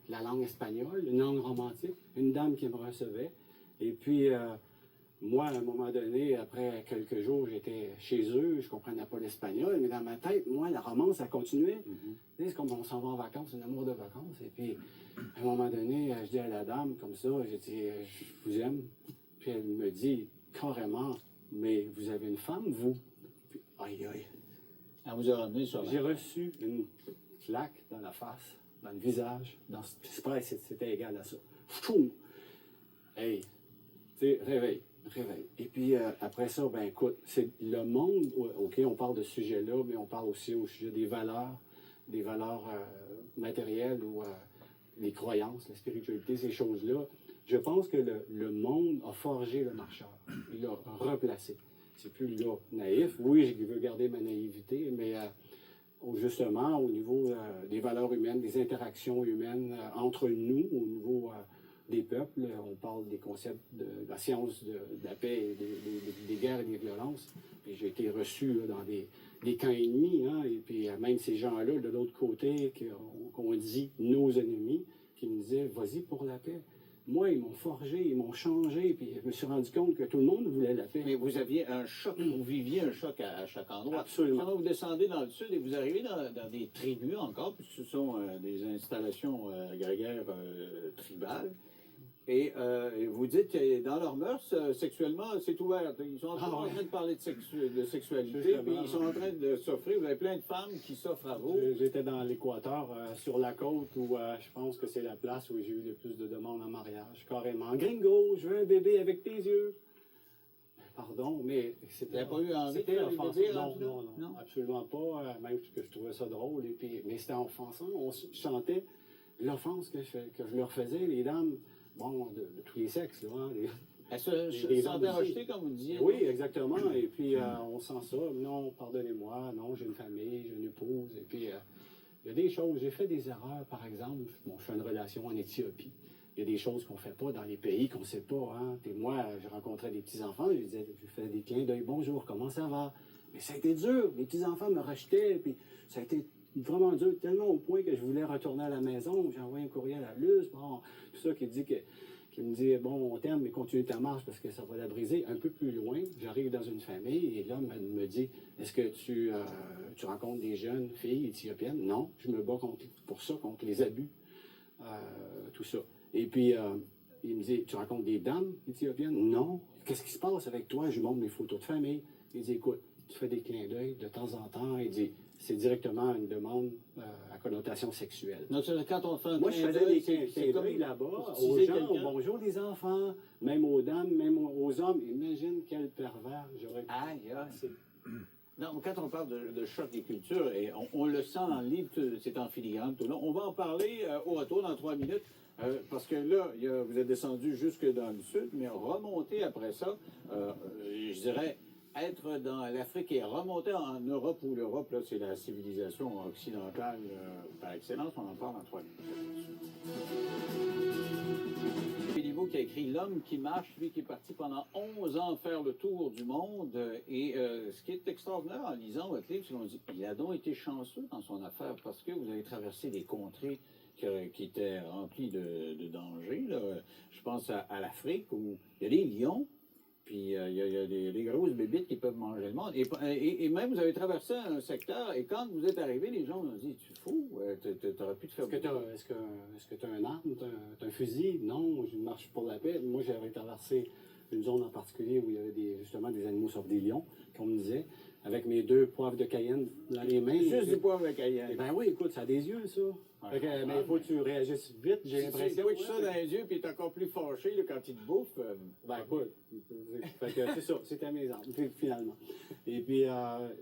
la langue espagnole, une langue romantique, une dame qui me recevait. Et puis, moi, à un moment donné, après quelques jours, j'étais chez eux, je ne comprenais pas l'espagnol, mais dans ma tête, moi, la romance, a continué. Tu sais, c'est comme on s'en va en vacances, un amour de vacances. Et puis, à un moment donné, je dis à la dame, comme ça, j'ai dit, je vous aime. Puis elle me dit, carrément, mais vous avez une femme, vous? Puis, aïe, aïe. Elle vous a ramené sur J'ai reçu une claque dans la face, dans le visage, c'est pareil, c'était égal à ça. Fou! Hey, tu sais, réveil. Et puis après ça, ben écoute, c'est le monde, OK, on parle de ce sujet-là, mais on parle aussi au sujet des valeurs matérielles ou les croyances, la spiritualité, ces choses-là. Je pense que le monde a forgé le marcheur. Il l'a replacé. C'est plus là naïf. Oui, je veux garder ma naïveté, mais justement, au niveau des valeurs humaines, des interactions humaines entre nous, au niveau des peuples, on parle des concepts de la science de la paix, des guerres et des violences. Puis j'ai été reçu là, dans des camps ennemis, hein, et puis même ces gens-là, de l'autre côté, qu'on dit nos ennemis, qui me disaient, vas-y pour la paix. Moi, ils m'ont forgé, ils m'ont changé, puis je me suis rendu compte que tout le monde voulait la paix. Mais vous aviez un choc, vous viviez un choc à chaque endroit. Absolument. Quand vous descendez dans le sud et vous arrivez dans des tribus encore, puisque ce sont des installations grégaires tribales, et vous dites que dans leurs mœurs, sexuellement, c'est ouvert. Ils sont encore en train de parler de sexualité, puis ils sont en train de s'offrir. Vous avez plein de femmes qui s'offrent à vous. J'étais dans l'Équateur, sur la côte, où je pense que c'est la place où j'ai eu le plus de demandes en mariage, carrément. Gringo, je veux un bébé avec tes yeux. Pardon, mais c'était. Vous n'avez pas eu envie de C'était faire des offensant. bébés Non, rendus là? non, absolument pas. Même que je trouvais ça drôle. Et puis, mais c'était offensant. Je sentais l'offense que je leur faisais, les dames, bon, de tous les sexes, là. Hein, Elles se des sentaient hommes rejetées, aussi. comme vous disiez. Oui, exactement. Et puis, on sent ça. Non, pardonnez-moi. Non, j'ai une famille, j'ai une épouse. Et puis, il y a des choses. J'ai fait des erreurs, par exemple. Bon, je fais une relation en Éthiopie. Il y a des choses qu'on ne fait pas dans les pays qu'on ne sait pas. Hein. Puis moi, je rencontrais des petits-enfants. Je faisais des clins d'œil. Bonjour, comment ça va? Mais ça a été dur. Les petits-enfants me rejetaient, puis ça a été vraiment dur, tellement au point que je voulais retourner à la maison. J'ai envoyé un courriel à Luce, bon, tout ça, qui me dit, bon, on t'aime, mais continue ta marche parce que ça va la briser. Un peu plus loin, j'arrive dans une famille et l'homme me dit, est-ce que tu rencontres des jeunes filles éthiopiennes? Non, je me bats pour ça, contre les abus, tout ça. Et puis, il me dit, tu rencontres des dames éthiopiennes? Non. Qu'est-ce qui se passe avec toi? Je lui montre mes photos de famille. Il dit, écoute, tu fais des clins d'œil de temps en temps. Il dit, c'est directement une demande à connotation sexuelle. Donc, quand on fait un Moi, je faisais des clins d'œil là-bas aux gens, au bonjour des enfants, même aux dames, même aux hommes. Imagine quel pervers j'aurais pu. Aïe, aïe. Non, quand on parle de choc des cultures, et on le sent dans le livre, c'est en filigrane tout le long. On va en parler au retour dans 3 minutes, parce que là, vous êtes descendu jusque dans le sud, mais remonter après ça, je dirais, être dans l'Afrique et remonter en Europe, où l'Europe, là, c'est la civilisation occidentale par excellence. On en parle dans 3 minutes. Béliveau qui a écrit L'homme qui marche, lui qui est parti pendant 11 ans faire le tour du monde. Et ce qui est extraordinaire en lisant votre livre, c'est qu'on dit il a donc été chanceux dans son affaire parce que vous avez traversé des contrées qui étaient remplies de dangers. Là. Je pense à l'Afrique où il y a des lions. Puis il y a des grosses bébites qui peuvent manger le monde. Et même, vous avez traversé un secteur, et quand vous êtes arrivé, les gens vous ont dit, tu es fou, t'aurais pu te faire... Est-ce que tu as un arme, t'as un fusil? Non, je marche pour la paix. Moi, j'avais traversé une zone en particulier où il y avait justement des animaux, sauf des lions, comme on me disait, avec mes 2 poivres de Cayenne dans les mains. Juste du poivre de Cayenne. Ben oui, écoute, ça a des yeux, ça. Mais il faut que tu réagisses vite, j'ai l'impression. Si tu ça dans les yeux, puis tu es encore plus fâché là, quand il te bouffe. Ben écoute, c'est ça, c'était mes armes, finalement. Et puis,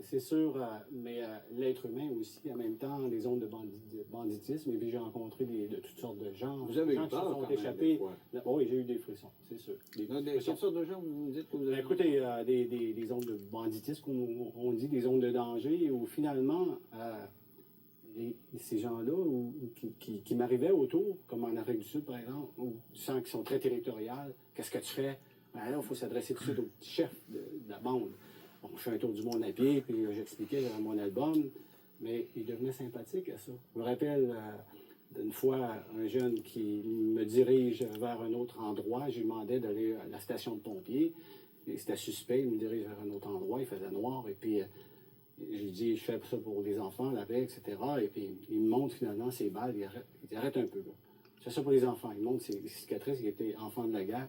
c'est sûr, mais l'être humain aussi, en même temps, les zones de banditisme, et puis j'ai rencontré de toutes sortes de gens. Vous avez eu peur, qui se sont quand échappés. même, Oui, j'ai eu des frissons, c'est sûr. Quelles sortes de gens vous me dites que vous avez... Écoutez, des zones de banditisme, comme on dit, des zones de danger, où finalement... ces gens-là qui m'arrivaient autour, comme en Afrique du Sud, par exemple, où tu sens qu'ils sont très territoriales, qu'est-ce que tu fais? Ben là, il faut s'adresser tout de suite au petit chef de la bande. Bon, je fais un tour du monde à pied, puis j'expliquais mon album, mais il devenait sympathique à ça. Je me rappelle d'une fois un jeune qui me dirige vers un autre endroit, je lui demandais d'aller à la station de pompiers, et c'était suspect, il me dirige vers un autre endroit, il faisait noir, et puis... je lui dis, je fais ça pour les enfants, la paix, etc. Et puis, il me montre finalement ses balles, il arrête un peu. Je fais ça pour les enfants. Il me montre ses cicatrices, il était enfant de la guerre.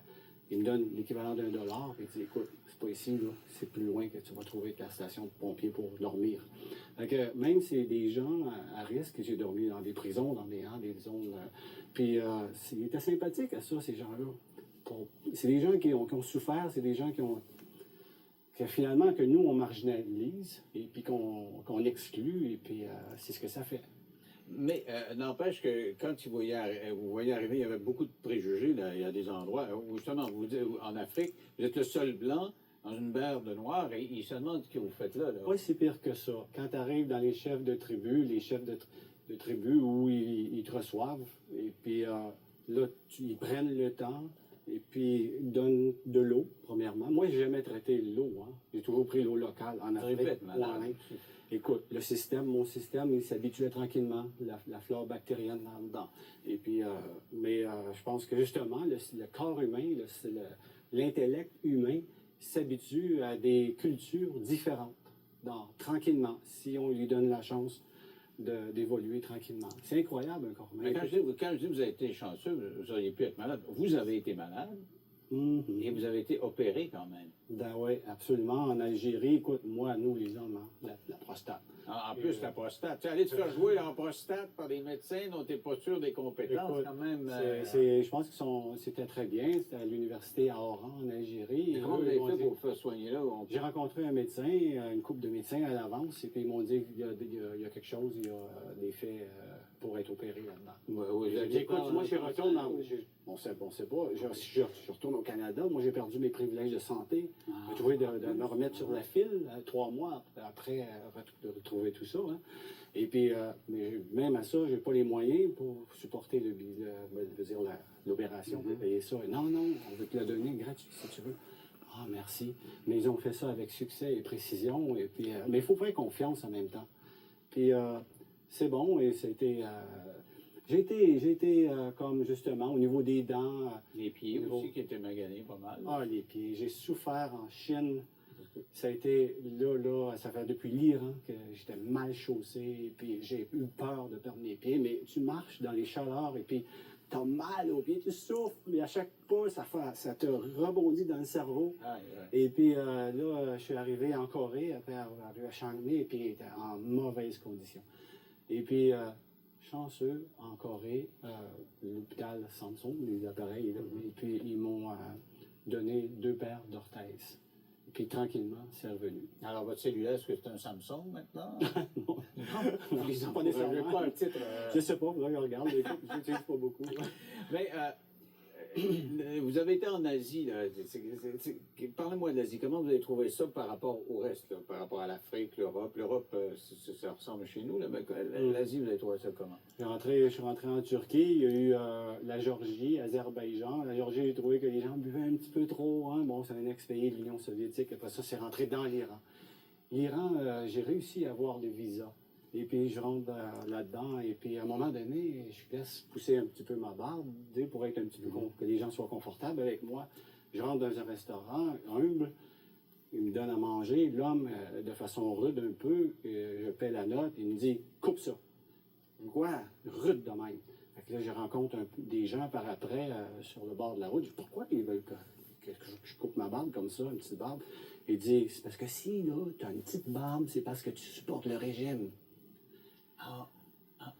Il me donne l'équivalent d'$1, et il dit, écoute, c'est pas ici, là, c'est plus loin que tu vas trouver ta station de pompiers pour dormir. Donc, même si c'est des gens à risque, j'ai dormi dans des prisons, dans des zones. Puis, il était sympathique à ça, ces gens-là. C'est des gens qui ont souffert, c'est des gens qui ont... que finalement, que nous, on marginalise, et puis qu'on exclut, et puis c'est ce que ça fait. Mais n'empêche que quand vous voyez arriver, il y avait beaucoup de préjugés. Là. Il y a des endroits où, justement, en Afrique, vous êtes le seul blanc dans une berge de noirs, et ils se demandent ce que vous faites là. Oui, c'est pire que ça. Quand tu arrives dans les chefs de tribu, de tribu où ils te reçoivent, et puis là, ils prennent le temps, et puis ils donnent de l'eau, premièrement. Moi, j'ai jamais traité l'eau. Hein. J'ai toujours pris l'eau locale en Afrique. Écoute, mon système, il s'habituait tranquillement, la flore bactérienne là-dedans. Et puis, je pense que justement, le corps humain, l'intellect humain s'habitue à des cultures différentes, tranquillement, si on lui donne la chance d'évoluer tranquillement. C'est incroyable, un corps humain. Mais quand je dis que vous avez été chanceux, vous auriez pu être malade. Vous avez été malade, et vous avez été opéré quand même. Ben oui, absolument. En Algérie, écoute, nous, les hommes, hein, la prostate. En plus, la prostate. Tu es allé te faire jouer en prostate par des médecins dont tu n'es pas sûr des compétences, écoute, quand même. Je pense que c'était très bien. C'était à l'université à Oran, en Algérie. Comment vous avez fait pour vous faire soigner là? J'ai rencontré un médecin, une couple de médecins à l'avance, et puis ils m'ont dit qu'il y a quelque chose, il y a des faits pour être opéré là-dedans. Écoute, moi, je retourne on sait pas. Je retourne au Canada. Moi, j'ai perdu mes privilèges de santé. J'ai trouvé de me remettre sur la file 3 mois après de retrouver tout ça. Hein. Et puis, mais même à ça, j'ai pas les moyens pour supporter l'opération, pour payer ça. Non, on veut te la donner gratuit si tu veux. Ah, merci. Mais ils ont fait ça avec succès et précision. Et puis, mais il faut faire confiance en même temps. Puis, c'est bon. Et c'était. J'ai été comme justement au niveau des dents. Les pieds au niveau- aussi qui étaient maganés pas mal. Ah, les pieds. J'ai souffert en Chine. Ça a été là, ça fait depuis l'Iran que j'étais mal chaussé, puis j'ai eu peur de perdre mes pieds. Mais tu marches dans les chaleurs et puis t'as mal aux pieds, tu souffres, mais à chaque pas, ça te rebondit dans le cerveau. Aïe, aïe. Et puis là, je suis arrivé en Corée, après avoir arrivé à Chiang Mai, et puis il était en mauvaise condition. Et puis, chanceux, en Corée, l'hôpital Samsung, les appareils, là, et puis ils m'ont donné 2 paires d'orthèses. Et puis tranquillement, c'est revenu. Alors, votre cellulaire, est-ce que c'est un Samsung maintenant? Non, Non, ils ont pas Vous nécessairement. n'avez pas un titre. Je sais pas, faudrait que je regarde, mais écoute, je l'utilise pas beaucoup. Mais vous avez été en Asie, là. Parlez-moi de l'Asie. Comment vous avez trouvé ça par rapport au reste, là, par rapport à l'Afrique, l'Europe? L'Europe, ça ressemble chez nous, là, mais l'Asie, vous avez trouvé ça comment? Je suis rentré en Turquie, il y a eu la Géorgie, Azerbaïdjan. La Géorgie, j'ai trouvé que les gens buvaient un petit peu trop. Hein. Bon, c'est un ex-pays de l'Union soviétique. Après ça, c'est rentré dans l'Iran. L'Iran, j'ai réussi à avoir le visa. Et puis, je rentre là-dedans. Et puis, à un moment donné, je laisse pousser un petit peu ma barbe, tu sais, pour être un petit peu que les gens soient confortables avec moi. Je rentre dans un restaurant humble. Il me donne à manger. L'homme, de façon rude un peu, je paie la note. Il me dit, coupe ça. Quoi? Rude de même. Fait que là, je rencontre des gens par après sur le bord de la route. Je dis, pourquoi ils veulent que je coupe ma barbe comme ça, une petite barbe? Il dit, c'est parce que si, là, tu as une petite barbe, c'est parce que tu supportes le régime.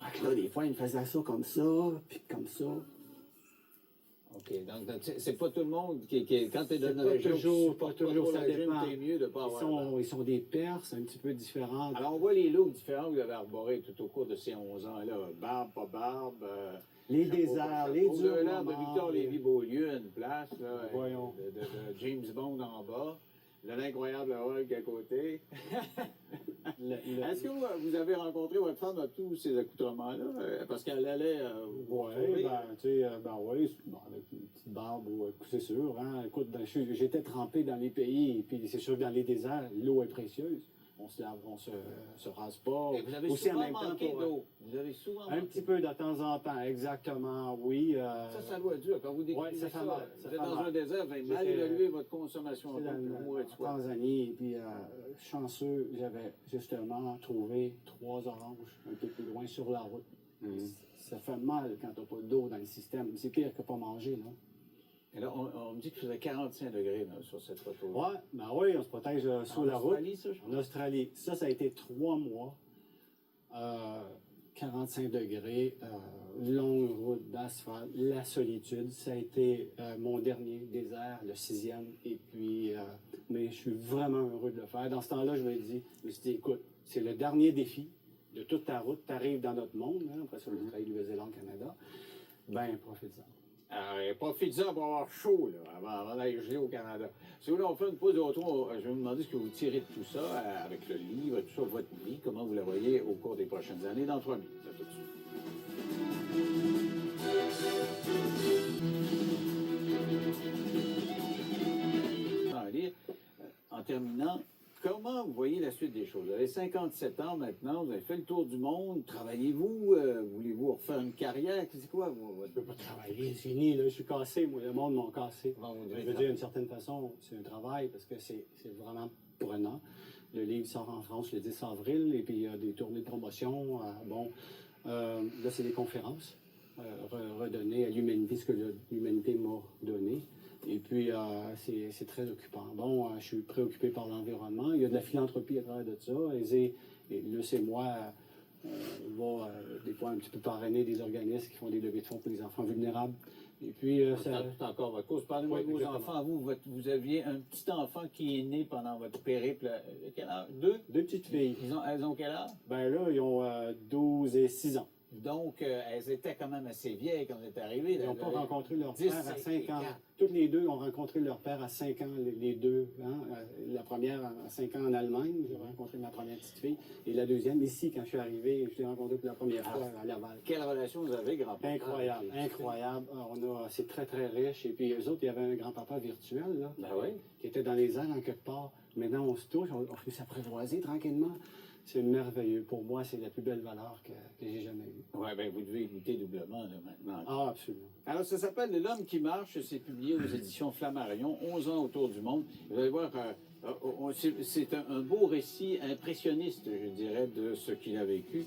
Fait que là, des fois, il me faisait ça comme ça, puis comme ça. OK. Donc, c'est pas tout le monde quand tu es dans C'est une pas région, toujours, qui supporte pas toujours, trop ça le régime, dépend. t'es mieux de pas avoir la barbe. Ils sont des Perses, un petit peu différents. Alors, on voit les looks différents que vous avez arborés tout au cours de ces 11 ans-là. Barbe, pas barbe. Les chapeau, déserts, pas chapeau. les Vous avez l'air de moments, Victor Lévy-Beaulieu, une place, là, Voyons. de James Bond en bas, de l'incroyable Hulk à côté. Est-ce que vous avez rencontré votre femme à tous ces accoutrements-là? Parce qu'elle allait vous Oui, retrouver. oui, avec une petite barbe, c'est sûr. Hein. Écoute, j'étais trempé dans les pays, et puis c'est sûr que dans les déserts, l'eau est précieuse. On se lave, on se rase pas. Et vous avez Aussi, en souvent même temps, manqué pour, d'eau. Vous avez souvent un manqué petit peu de temps en temps, exactement, oui. Ça doit être dur. Quand vous décrivez Ouais, ça fait mal, vous ça êtes fait dans mal. un désert, vous avez mal J'étais- évalué votre consommation C'est d'eau, puis vous mourrez de en soif. Tanzanie, et puis chanceux, j'avais justement trouvé 3 oranges un peu plus loin sur la route. Ça fait mal quand t'as pas d'eau dans le système. C'est pire que pas manger, non? Et là, on me dit qu'il faisait 45 degrés là, sur cette photo. Ouais, oui, on se protège sur la route. Australie, ça, je pense. En Australie. Ça a été 3 mois. 45 degrés, longue route d'asphalte, la solitude. Ça a été mon dernier désert, le 6e. Et puis, mais je suis vraiment heureux de le faire. Dans ce temps-là, je me suis dit, écoute, c'est le dernier défi de toute ta route. Tu arrives dans notre monde, hein, après ça, l'Australie, Nouvelle-Zélande, Canada. Ben, profite-en. Alors, profitez-en pour avoir chaud là, avant d'aller geler au Canada. Si vous voulez, on fait une pause de retour. Je vais vous demander ce que vous tirez de tout ça, avec le livre, tout ça, votre vie, comment vous la voyez au cours des prochaines années, dans 3 minutes. À tout de suite. Allez, en terminant, comment vous voyez la suite des choses? Vous avez 57 ans maintenant, vous avez fait le tour du monde. Travaillez-vous? Voulez-vous refaire une carrière? C'est quoi votre... Je peux pas travailler, c'est fini, là, je suis cassé, moi, le monde m'a cassé. Comment vous Je devez veux dire, d'une certaine façon, c'est un travail parce que c'est vraiment prenant. Le livre sort en France le 10 avril et puis il y a des tournées de promotion. Là, c'est des conférences redonnées à l'humanité, ce que l'humanité m'a donné. Et puis, c'est très occupant. Bon, je suis préoccupé par l'environnement. Il y a de la philanthropie à travers de ça. Et là, c'est moi... va des fois un petit peu parrainer des organismes qui font des levées de fonds pour les enfants vulnérables. Et puis, C'est encore votre cause. Parlez-moi Oui, de vos exactement. enfants. Vous aviez un petit enfant qui est né pendant votre périple. Quel âge? 2? Deux petites filles. Elles ont quel âge? Ben là, ils ont 12 et 6 ans. Donc, elles étaient quand même assez vieilles quand on est arrivé. Ils n'ont pas rencontré leur 10, père à 5 ans. 4. Toutes les deux ont rencontré leur père à 5 ans, les deux. Hein? La première à 5 ans en Allemagne, j'ai rencontré ma première petite fille. Et la deuxième, ici, quand je suis arrivé, je l'ai rencontrée pour la première fois à Laval. Quelle relation vous avez, grand-papa? Incroyable, incroyable. C'est très, très riche. Et puis, eux autres, il y avait un grand-papa virtuel, là, Ben oui. qui était dans les airs en quelque part. Maintenant, on se touche, on fait s'apprivoiser tranquillement. C'est merveilleux. Pour moi, c'est la plus belle valeur que j'ai jamais eue. Oui, bien, vous devez goûter doublement, là, maintenant. Ah, absolument. Alors, ça s'appelle L'homme qui marche. C'est publié aux éditions Flammarion. 11 ans autour du monde. Vous allez voir, c'est un beau récit impressionniste, je dirais, de ce qu'il a vécu.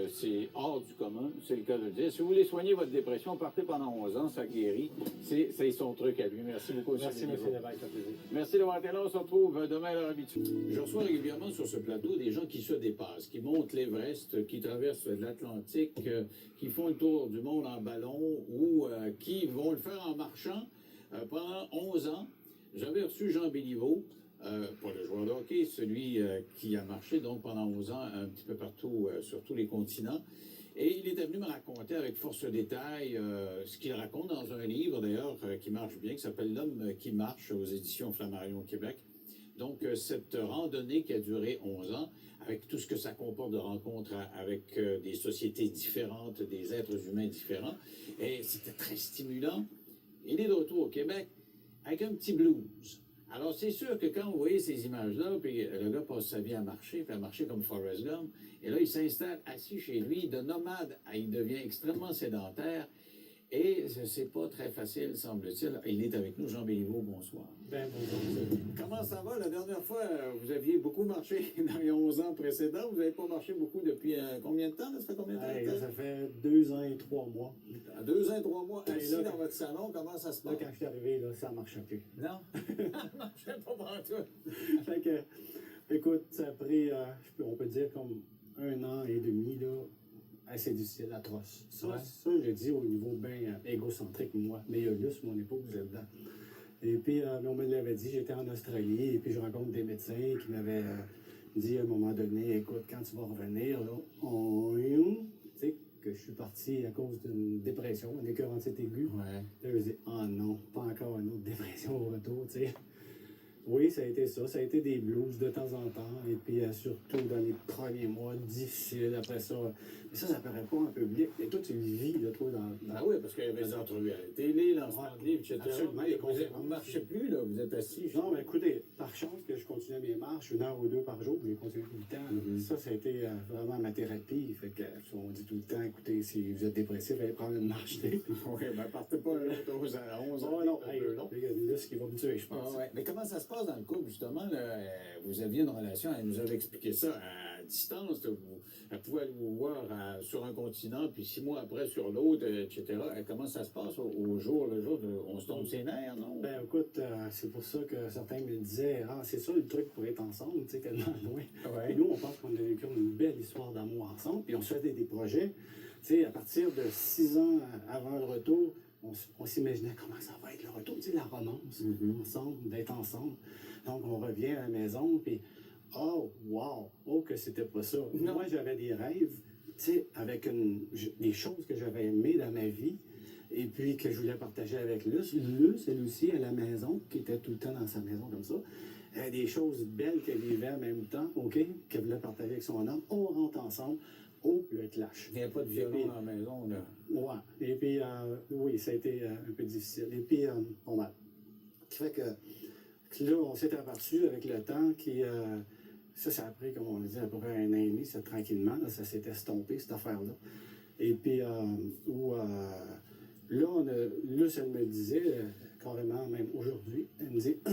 C'est hors du commun, c'est le cas de le dire. Si vous voulez soigner votre dépression, partez pendant 11 ans, ça guérit. C'est son truc à lui. Merci beaucoup. Merci, M. Lévesque, ça fait plaisir. Merci d'avoir été là. On se retrouve demain à l'heure habituelle. Je reçois régulièrement sur ce plateau des gens qui se dépassent, qui montent l'Everest, qui traversent l'Atlantique, qui font le tour du monde en ballon ou qui vont le faire en marchant pendant 11 ans. J'avais reçu Jean Béliveau, pas le joueur de hockey, celui qui a marché donc pendant 11 ans un petit peu partout sur tous les continents. Et il était venu me raconter avec force détail ce qu'il raconte dans un livre d'ailleurs qui marche bien, qui s'appelle L'homme qui marche aux éditions Flammarion Québec. Donc cette randonnée qui a duré 11 ans, avec tout ce que ça comporte de rencontres avec des sociétés différentes, des êtres humains différents, et c'était très stimulant. Il est de retour au Québec avec un petit blues. Alors, c'est sûr que quand vous voyez ces images-là, puis le gars passe sa vie à marcher, puis à marcher comme Forrest Gump, et là, il s'installe assis chez lui, de nomade, il devient extrêmement sédentaire, et c'est pas très facile, semble-t-il. Il est avec nous, Jean Béliveau, bonsoir. Ben, bonjour. Comment ça va? La dernière fois, vous aviez beaucoup marché dans les 11 ans précédents. Vous n'avez pas marché beaucoup depuis combien de temps? Ça fait combien de temps? Hey, ça fait 2 ans et 3 mois. 2 ans et 3 mois, assis là, dans votre salon, comment ça se passe? Là, quand je suis arrivé, là, ça ne marchait plus. Non? Ça ne marchait pas pour toi. Fait que, écoute, ça a pris, on peut dire, comme 1 an et demi, là, assez difficile, atroce. Ça, je le dis au niveau bien égocentrique, moi. Mais Luce, mon épouse, là-dedans. Et puis, on me l'avait dit, j'étais en Australie, et puis je rencontre des médecins qui m'avaient dit à un moment donné, écoute, quand tu vas revenir, là, tu sais, que je suis parti à cause d'une dépression, une écœurantite aiguë. Ouais. Là, je me dis, oh non, pas encore une autre dépression au retour, tu sais. Oui, ça a été ça. Ça a été des blues de temps en temps. Et puis, surtout dans les premiers mois, difficiles. Après ça, mais ça paraît pas en public. Et toi, tu le vis, là, toi, dans... Ah oui, parce qu'il y avait des entrevues à la télé, lancement de livres, etc. Absolument, Mais les vous conférences. ne marchez plus, là. Vous êtes assis. Non, mais écoutez, par chance que je continuais mes marches 1 heure ou 2 par jour, je les continue tout le temps. Ça a été vraiment ma thérapie. Fait que, on dit tout le temps, écoutez, si vous êtes dépressif, allez prendre une marche. Oui, ben partez pas à 11 ans. Oh non, là, ce qui va me tuer, je pense. Ah ouais. Mais comment ça se passe dans le couple, justement? Là, vous aviez une relation, elle nous avait expliqué ça à distance. Là, elle pouvait aller vous voir sur un continent, puis 6 mois après sur l'autre, etc. Comment ça se passe au jour le jour? On se tombe ses nerfs, non? Ben écoute, c'est pour ça que certains me disaient, ah, c'est ça le truc pour être ensemble, tu sais, tellement loin. Ouais. Et nous, on pense qu'on a vécu une belle histoire d'amour ensemble, puis on se fait des projets. Tu sais, à partir de 6 ans avant le retour, on s'imaginait comment ça va être le retour, tu sais, la romance, ensemble, d'être ensemble. Donc, on revient à la maison, puis oh, wow, oh, que c'était pas ça. Non. Moi, j'avais des rêves, tu sais, avec des choses que j'avais aimées dans ma vie, et puis que je voulais partager avec Luce. Luce, elle aussi, à la maison, qui était tout le temps dans sa maison comme ça. Des choses belles qu'elle vivait en même temps, OK, qu'elle voulait partager avec son homme. On rentre ensemble. Oh, le clash. Il n'y a pas de violon dans la maison, là. Ouais. Et puis, oui, ça a été un peu difficile. Et puis, bon, ben, qui fait que là, on s'est aperçu avec le temps qui... ça a pris, comme on dit, à peu près 1 an et demi, ça, tranquillement. Là, ça s'est estompé, cette affaire-là. Et puis, là, Luce, elle me disait, carrément, même aujourd'hui, elle me dit, à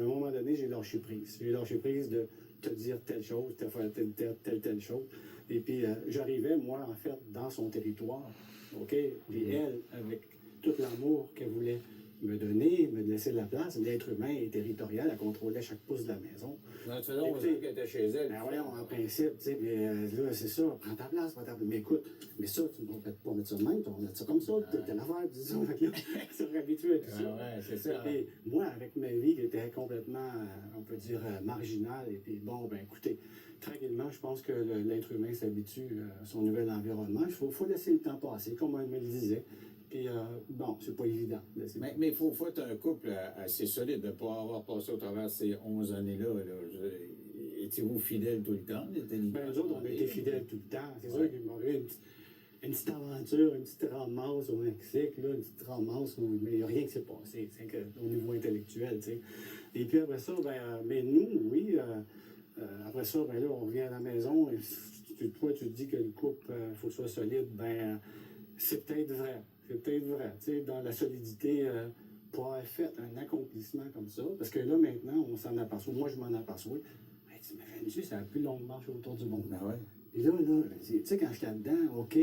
un moment donné, j'ai lâché prise. J'ai lâché prise de te dire telle chose, de faire telle chose. Et puis, j'arrivais, moi, en fait, dans son territoire, OK? Puis elle, avec tout l'amour qu'elle voulait me donner, me laisser de la place. L'être humain est territorial, elle contrôlait chaque pouce de la maison. Non, tu faisais 11 ans qu'elle était chez elle. Ben voyons, en principe, tu sais, puis là, c'est ça, prends ta place, prends ta place. Mais écoute, mais ça, tu ne vas pas mettre ça de même, tu vas mettre ça comme ça, t'as l'affaire, tu dis ça, fait que là, tu serais habitué à tout ça. Ouais, c'est ça. Et moi, avec ma vie qui était complètement, on peut dire, marginale, et puis bon, ben écoutez, tranquillement, je pense que l'être humain s'habitue à son nouvel environnement. Il faut laisser le temps passer, comme elle me le disait. Puis, bon, c'est pas évident. Mais il faut être un couple assez solide de ne pas avoir passé au travers ces 11 années-là. Étiez-vous fidèles tout le temps? Ben, nous autres, on a été fidèles tout le temps. C'est sûr qu'il m'aurait une petite aventure, une petite ramasse au Mexique, là, une petite ramasse, mais il n'y a rien qui s'est passé, au niveau intellectuel, tu sais. Et puis après ça, ben, mais nous, oui, après ça, ben là, on revient à la maison, et toi, tu te dis que le couple, il faut que ce soit solide, ben, c'est peut-être vrai. C'est peut-être vrai, tu sais, dans la solidité, pour avoir fait un accomplissement comme ça, parce que là, maintenant, on s'en aperçoit, moi, je m'en aperçois, ben, tu m'imagines, c'est la plus longue marche autour du monde. Ben ouais. Et là, tu sais, quand j'étais dedans, OK,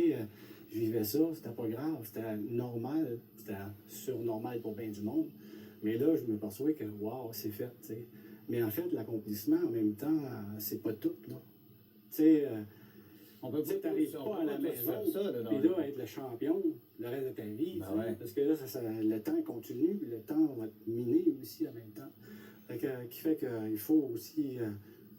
je vivais ça, c'était pas grave, c'était normal, c'était surnormal pour bien du monde. Mais là, je me perçois que, waouh, c'est fait, tu sais. Mais en fait, l'accomplissement, en même temps, c'est pas tout, là. Tu sais, on peut tu n'arrives pas à la maison, puis là, être le champion le reste de ta vie, ben ouais. parce que là, le temps continue, puis le temps va te miner aussi en même temps. Qui fait qu'il faut aussi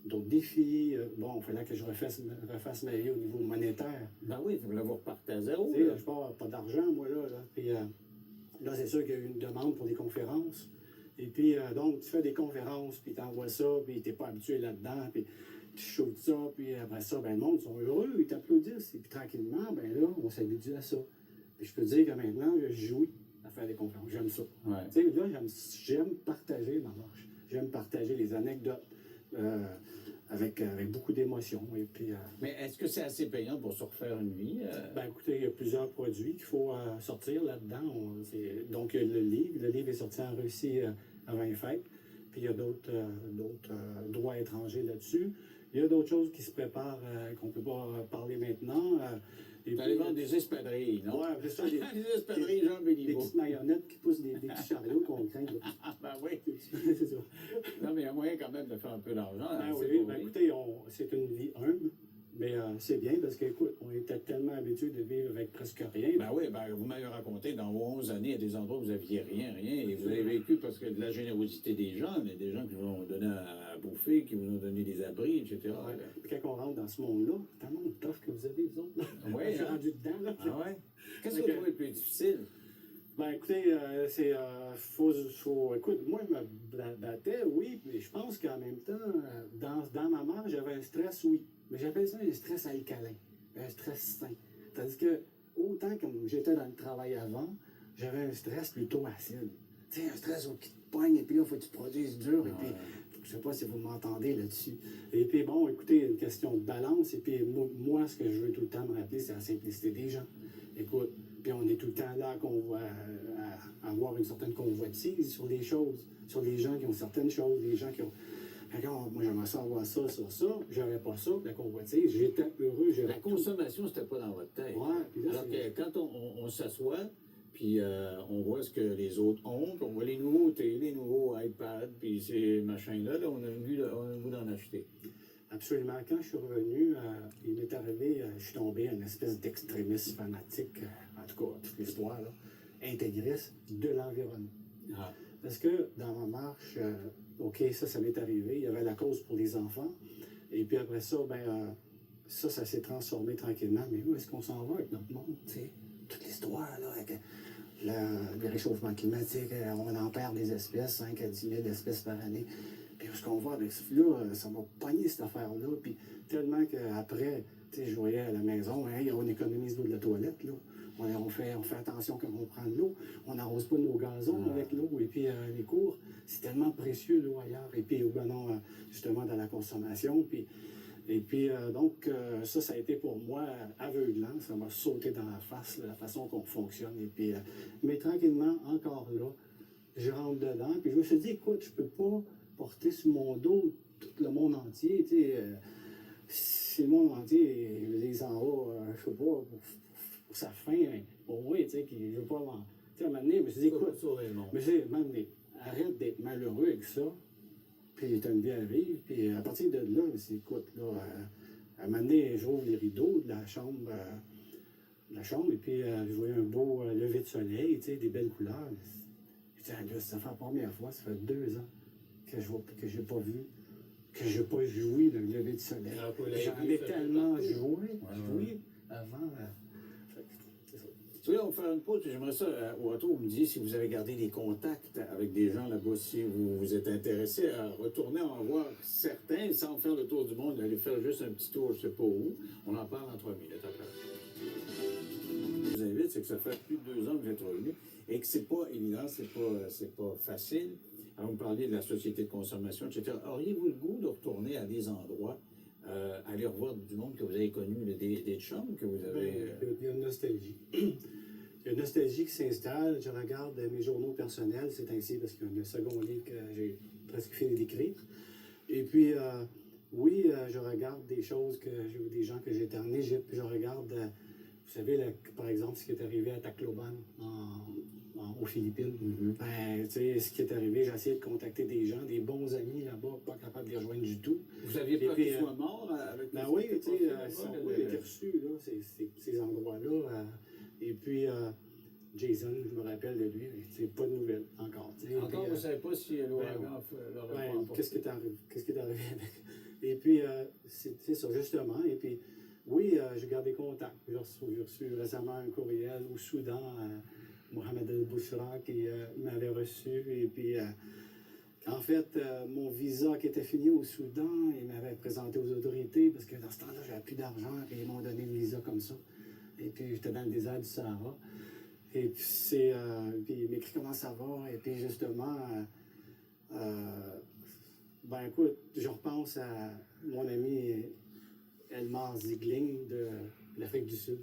d'autres défis. Bon, il fallait que je refasse ma vie au niveau monétaire. Ben oui, il faut vous repartir à zéro. Tu sais, je pars pas d'argent, moi, là. Puis là, c'est sûr qu'il y a eu une demande pour des conférences. Et puis, donc, tu fais des conférences, puis tu envoies ça, puis tu n'es pas habitué là-dedans, puis tu shootes ça, puis après ça, ben, le monde sont heureux, ils t'applaudissent. Et puis, tranquillement, ben là, on s'habitue à ça. Puis, je peux te dire que maintenant, je jouis à faire des conférences. J'aime ça. Ouais. Tu sais, là, j'aime partager ma marche. J'aime partager les anecdotes avec beaucoup d'émotion. Et puis, Mais est-ce que c'est assez payant pour se refaire une vie? ben, écoutez, il y a plusieurs produits qu'il faut sortir là-dedans. Donc, le livre est sorti en Russie avant les fêtes. Puis, il y a d'autres droits étrangers là-dessus. Il y a d'autres choses qui se préparent qu'on ne peut pas parler maintenant. Vous allez vendre des espadrilles, non? Ouais, c'est ça. Des espadrilles Jean Des Béliveau. petites marionnettes qui poussent des petits chariots qu'on craint. Là. Ben oui. C'est ça. Non, mais il y a moyen quand même de faire un peu d'argent. Ben oui, ben écoutez, c'est une vie humble, mais c'est bien parce qu'écoute, on était tellement habitués de vivre avec presque rien. Ben oui, ben vous m'avez raconté dans vos 11 années, il y a des endroits où vous n'aviez rien, et vous avez vécu parce que de la générosité des gens, mais des gens qui vous ont donné à bouffer, qui vous ont donné des abris, etc. Ouais. Puis quand on rentre dans ce monde-là, c'est un monde tough que vous avez, vous autres. Là. Oui, Je suis rendu dedans. Là. Ah ouais? Qu'est-ce que vous trouvez le plus difficile? Ben écoutez, écoute, moi je me battais, oui, mais je pense qu'en même temps, dans ma mort, j'avais un stress, oui. Mais j'appelle ça un stress alcalin, un stress sain. Tandis que, autant comme j'étais dans le travail avant, j'avais un stress plutôt acide. Tu sais, un stress qui te poigne, et puis là, il faut que tu produises dur, et puis, je sais pas si vous m'entendez là-dessus. Et puis bon, écoutez, une question de balance, et puis moi, ce que je veux tout le temps me rappeler, c'est la simplicité des gens. Écoute, puis on est tout le temps là à avoir une certaine convoitise sur les choses, sur les gens qui ont certaines choses, les gens qui ont... Regarde, moi j'aimerais ça avoir ça, j'aurais pas ça, la convoitise, j'étais heureux, La consommation, c'était pas dans votre tête. Ouais, puis là, alors que quand on s'assoit, puis on voit ce que les autres ont, puis on voit les nouveautés, les nouveaux iPads, puis ces machins-là, là, on a le goût d'en acheter. Absolument. Quand je suis revenu, il m'est arrivé, je suis tombé à une espèce d'extrémiste fanatique, en tout cas, toute l'histoire, là, intégriste de l'environnement. Ah. Parce que dans ma marche, OK, ça m'est arrivé, il y avait la cause pour les enfants, et puis après ça, ben, ça s'est transformé tranquillement, mais où est-ce qu'on s'en va avec notre monde, tu sais? Toute l'histoire, là, avec le réchauffement climatique, on en perd des espèces, 5 à 10 000 espèces par année. Puis où est-ce qu'on va avec ça? Là, ça m'a pogné cette affaire-là. Puis tellement qu'après, tu sais, je voyais à la maison, hey, on économise l'eau de la toilette, là. On fait attention quand on prend de l'eau. On n'arrose pas nos gazons avec l'eau. Et puis les cours, c'est tellement précieux l'eau ailleurs. Et puis, ben non, justement, dans la consommation. Et puis, donc, ça a été pour moi aveuglant. Ça m'a sauté dans la face, la façon qu'on fonctionne. Et puis, mais tranquillement, encore là, je rentre dedans. Puis je me suis dit, écoute, je peux pas porter sur mon dos tout le monde entier, tu sais. Si le monde entier, je veux dire, s'en va, je sais pas, pour sa fin, pour moi, tu sais, je veux pas à un moment donné, je me suis dit, écoute, sauver le monde. mais c'est, à un moment donné, arrête d'être malheureux avec ça, puis t'as une vie à vivre, puis à partir de là, je me suis dit, écoute, là, à un moment donné, j'ouvre les rideaux de la chambre, et puis je voyais un beau lever de soleil, tu sais, des belles couleurs. Je disais, ah, là, ça fait la première fois, ça fait 2 ans que je n'ai pas vu, que je n'ai pas joui d'un lever de soleil. J'en ai tellement joué avant. C'est ça. Tu vois, on va faire une pause, puis j'aimerais ça, au retour, vous me disiez si vous avez gardé des contacts avec des gens là-bas, si vous êtes intéressé à retourner en voir certains, sans faire le tour du monde, aller faire juste un petit tour, je ne sais pas où. On en parle en 3 minutes après. Je vous invite, c'est que ça fait plus de 2 ans que vous êtes revenu et que c'est pas évident, c'est pas facile. Alors, vous parliez de la société de consommation, etc. Auriez-vous le goût de retourner à des endroits, aller revoir du monde que vous avez connu, des chums que vous avez... Il y a une nostalgie. Il y a une nostalgie qui s'installe. Je regarde mes journaux personnels, c'est ainsi parce qu'il y a un second livre que j'ai presque fini d'écrire. Et puis, oui, je regarde des choses des gens que j'étais en Égypte. Je regarde, vous savez, par exemple, ce qui est arrivé à Tacloban, aux Philippines. Mm-hmm. Ben, tu sais, ce qui est arrivé, j'ai essayé de contacter des gens, des bons amis là-bas, pas capables de les rejoindre du tout. Vous aviez peur qu'ils soient morts avec Ben oui, tu sais, si on a été reçus, là, ces endroits-là. Et puis, Jason, je me rappelle de lui, c'est pas de nouvelles encore. Encore, vous ne savez pas si l'ouragan l'aurait pas emporté. Qu'est-ce qui est arrivé avec? Et puis, c'est ça, justement. Et puis, oui, j'ai gardé contact. J'ai reçu récemment un courriel au Soudan, Mohamed El-Bouchra, qui m'avait reçu. Et puis, en fait, mon visa qui était fini au Soudan, il m'avait présenté aux autorités parce que dans ce temps-là, j'avais plus d'argent et ils m'ont donné le visa comme ça. Et puis, j'étais dans le désert du Sahara. Et puis, puis il m'écrit comment ça va. Et puis, justement, ben écoute, je repense à mon ami Elmar Ziegling de l'Afrique du Sud,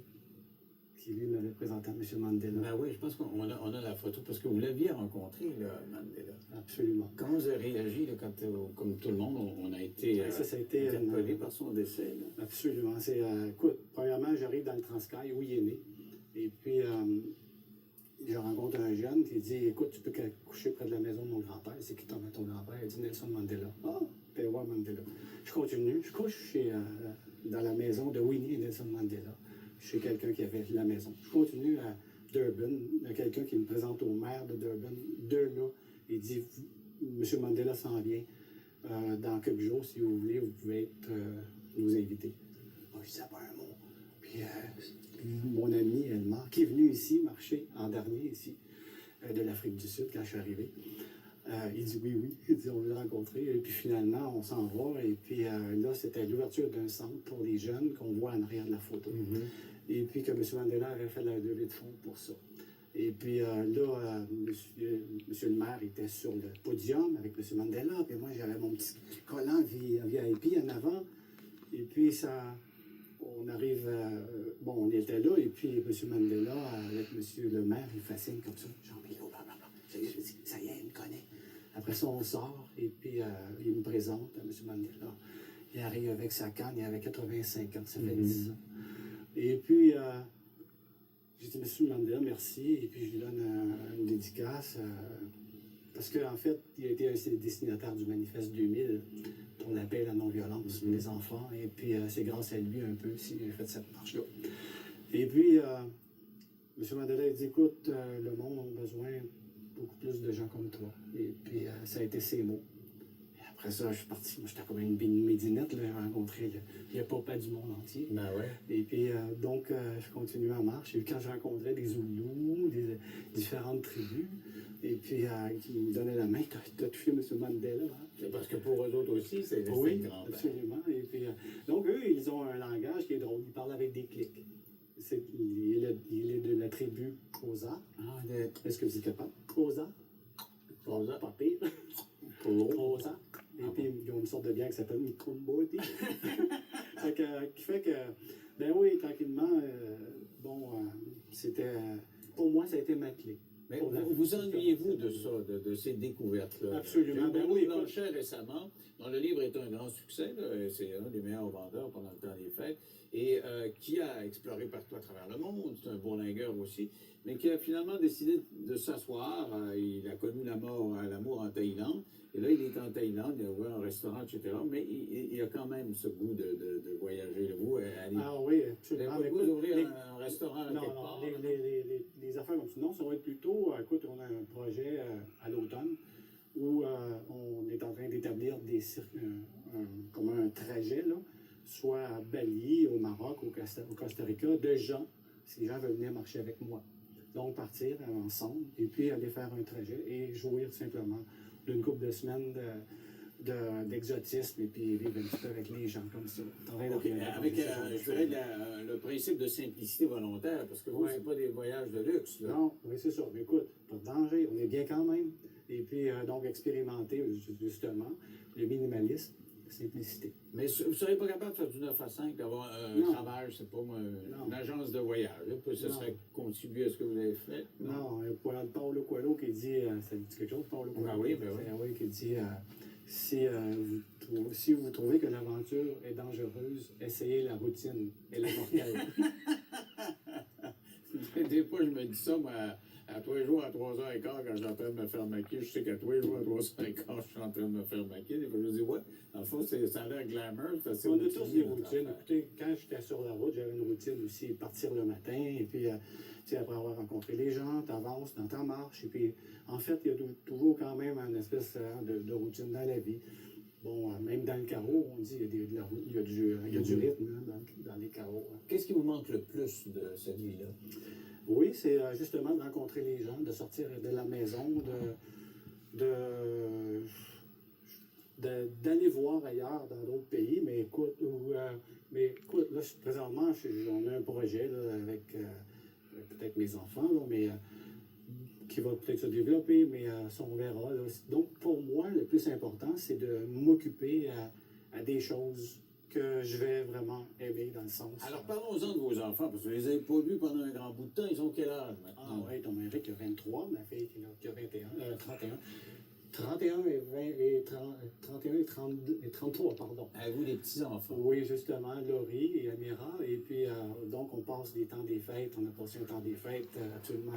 qui lui m'avait présenté à M. Mandela. Ben oui, je pense qu'on a la photo, parce que vous l'aviez rencontré, là, Mandela. Absolument. Comment vous avez réagi là, quand, comme tout le monde, on a été, ça a été interpellé par son décès? Là? Absolument. Écoute, premièrement, j'arrive dans le Transcaille où il est né. Et puis, je rencontre un jeune qui dit, écoute, tu peux coucher près de la maison de mon grand-père. C'est qui ton grand-père? Il dit Nelson Mandela. Ah, Pewa Mandela. Je continue. Je couche dans la maison de Winnie et Nelson Mandela. Chez quelqu'un qui avait la maison. Je continue à Durban. Il y a quelqu'un qui me présente au maire de Durban. Il dit, M. Mandela s'en vient. Dans quelques jours, si vous voulez, vous pouvez nous inviter. Moi, je dis pas un mot. Puis, mon ami Elmar, qui est venu ici marcher en dernier, ici, de l'Afrique du Sud, quand je suis arrivé, il dit oui. Il dit, on veut le rencontrer. Et puis, finalement, on s'en va. Et puis, là, c'était l'ouverture d'un centre pour les jeunes qu'on voit en arrière de la photo. Mm-hmm. Et puis, que M. Mandela avait fait la levée de fonds pour ça. Et puis là, monsieur le maire était sur le podium avec M. Mandela, puis moi, j'avais mon petit collant VIP en avant. Et puis, on arrive, on était là, et puis M. Mandela, avec M. le maire, il fascine comme ça. Jean-Milo, blablabla. Je me dis, ça y est, il me connaît. Après ça, on sort, et puis il me présente à M. Mandela. Il arrive avec sa canne, il avait 85 ans, ça fait 10 ans. Et puis, j'ai dit, M. Mandela, merci. Et puis, je lui donne une dédicace. Parce qu'en fait, il a été un destinataire du Manifeste 2000 pour la paix et la non-violence pour les enfants. Et puis, c'est grâce à lui un peu si j'ai fait cette marche-là. Et puis, M. Mandela a dit, écoute, le monde a besoin beaucoup plus de gens comme toi. Et puis, ça a été ses mots. Après ça, je suis parti. Moi, j'étais comme une médinette, là, à rencontrer le papa du monde entier. Ben ouais. Et puis, donc, je continuais en marche. Et puis, quand je rencontrais des Zoulous, des différentes tribus, et puis, qui me donnaient la main, t'as touché M. Mandela. Hein? C'est parce que pour eux autres aussi, c'est oui, grand. absolument. Et puis, donc, eux, ils ont un langage qui est drôle. Ils parlent avec des clics. Il est de la tribu Xhosa. Ah, Est-ce que vous êtes capable? Xhosa. Xhosa. Pas pire. Xhosa. Et puis, ils ont une sorte de bière qui s'appelle Mikomboti. Qui fait que, ben oui, tranquillement, c'était, pour moi, ça a été ma clé. Mais pour la- vous ennuyez-vous de ça, de ces découvertes-là? Absolument. J'ai Ben eu oui, Blanchet récemment, dont le livre est un grand succès, là, c'est un des meilleurs vendeurs pendant le temps des fêtes, et qui a exploré partout à travers le monde, c'est un bourlingueur aussi, mais qui a finalement décidé de s'asseoir. Il a connu l'amour en Thaïlande, et là, il est en Thaïlande, il a ouvert un restaurant, etc., mais il a quand même ce goût de voyager. Vous, allez, Ah oui, vous n'avez absolument. pas le goût Écoute, d'ouvrir les- un restaurant Non, quelque non, part? les affaires comme ça. Non, ça va être plutôt, écoute, on a un projet à l'automne où on est en train d'établir comme un trajet, là, soit à Bali, au Maroc, au Costa Rica, de gens, si les gens veulent venir marcher avec moi. Donc, partir ensemble et puis aller faire un trajet et jouir simplement d'une couple de semaines d'exotisme et puis vivre un petit peu avec les gens comme ça. En train de OK, regarder avec, ces choses. je dirais, le principe de simplicité volontaire, parce que vous, Ouais. c'est pas des voyages de luxe, là. Non, oui, c'est ça. Mais écoute, pas de danger, on est bien quand même. Et puis, donc, expérimenter, justement, le minimalisme, la simplicité. Mais vous ne seriez pas capable de faire du 9 à 5, d'avoir un Non. travail, c'est pas moi, Non. une agence de voyage, là, puis ça Non. serait contribuer à ce que vous avez fait? Non, Paulo Coelho qui dit, ça dit quelque chose, Paulo Coelho? Ben oui, ben oui. Oui, qui dit, si vous trouvez que l'aventure est dangereuse, essayez la routine, elle est mortelle. Des fois, je me dis ça, moi, à tous les jours, à 3h15, quand je suis en train de me faire maquiller, je sais qu'à tous les jours, à 3h15, je suis en train de me faire maquiller. Des fois, je me dis, ouais, dans le fond, ça a l'air glamour, c'est assez On a tous des routinier, notre routines. affaire. Écoutez, quand j'étais sur la route, j'avais une routine aussi, partir le matin, et puis, tu sais, après avoir rencontré les gens, tu avances dans ta marche, et puis, en fait, il y a toujours quand même une espèce de routine dans la vie. Bon, même dans le carreau, on dit qu'il y a du rythme hein, dans les carreaux. Hein. Qu'est-ce qui vous manque le plus de cette vie-là? Oui, c'est justement de rencontrer les gens, de sortir de la maison, d'aller voir ailleurs dans d'autres pays. Mais écoute, là, présentement, on a un projet là, avec peut-être mes enfants, là, mais qui va peut-être se développer, mais ça, on verra. Là. Donc, pour moi, le plus important, c'est de m'occuper à des choses que je vais vraiment aimer dans le sens. Alors, parlons-en de vos enfants, parce que vous ne les avez pas vus pendant un grand bout de temps. Ils ont quel âge Ah maintenant? oui, ton mari qui a 23, ma fille qui a 31. 31 et 20 et 31 et 32 et 33, pardon. Avez-vous des petits-enfants? Oui, justement, Laurie et Amira. Et puis, donc, on passe des temps des fêtes. On a passé un temps des fêtes absolument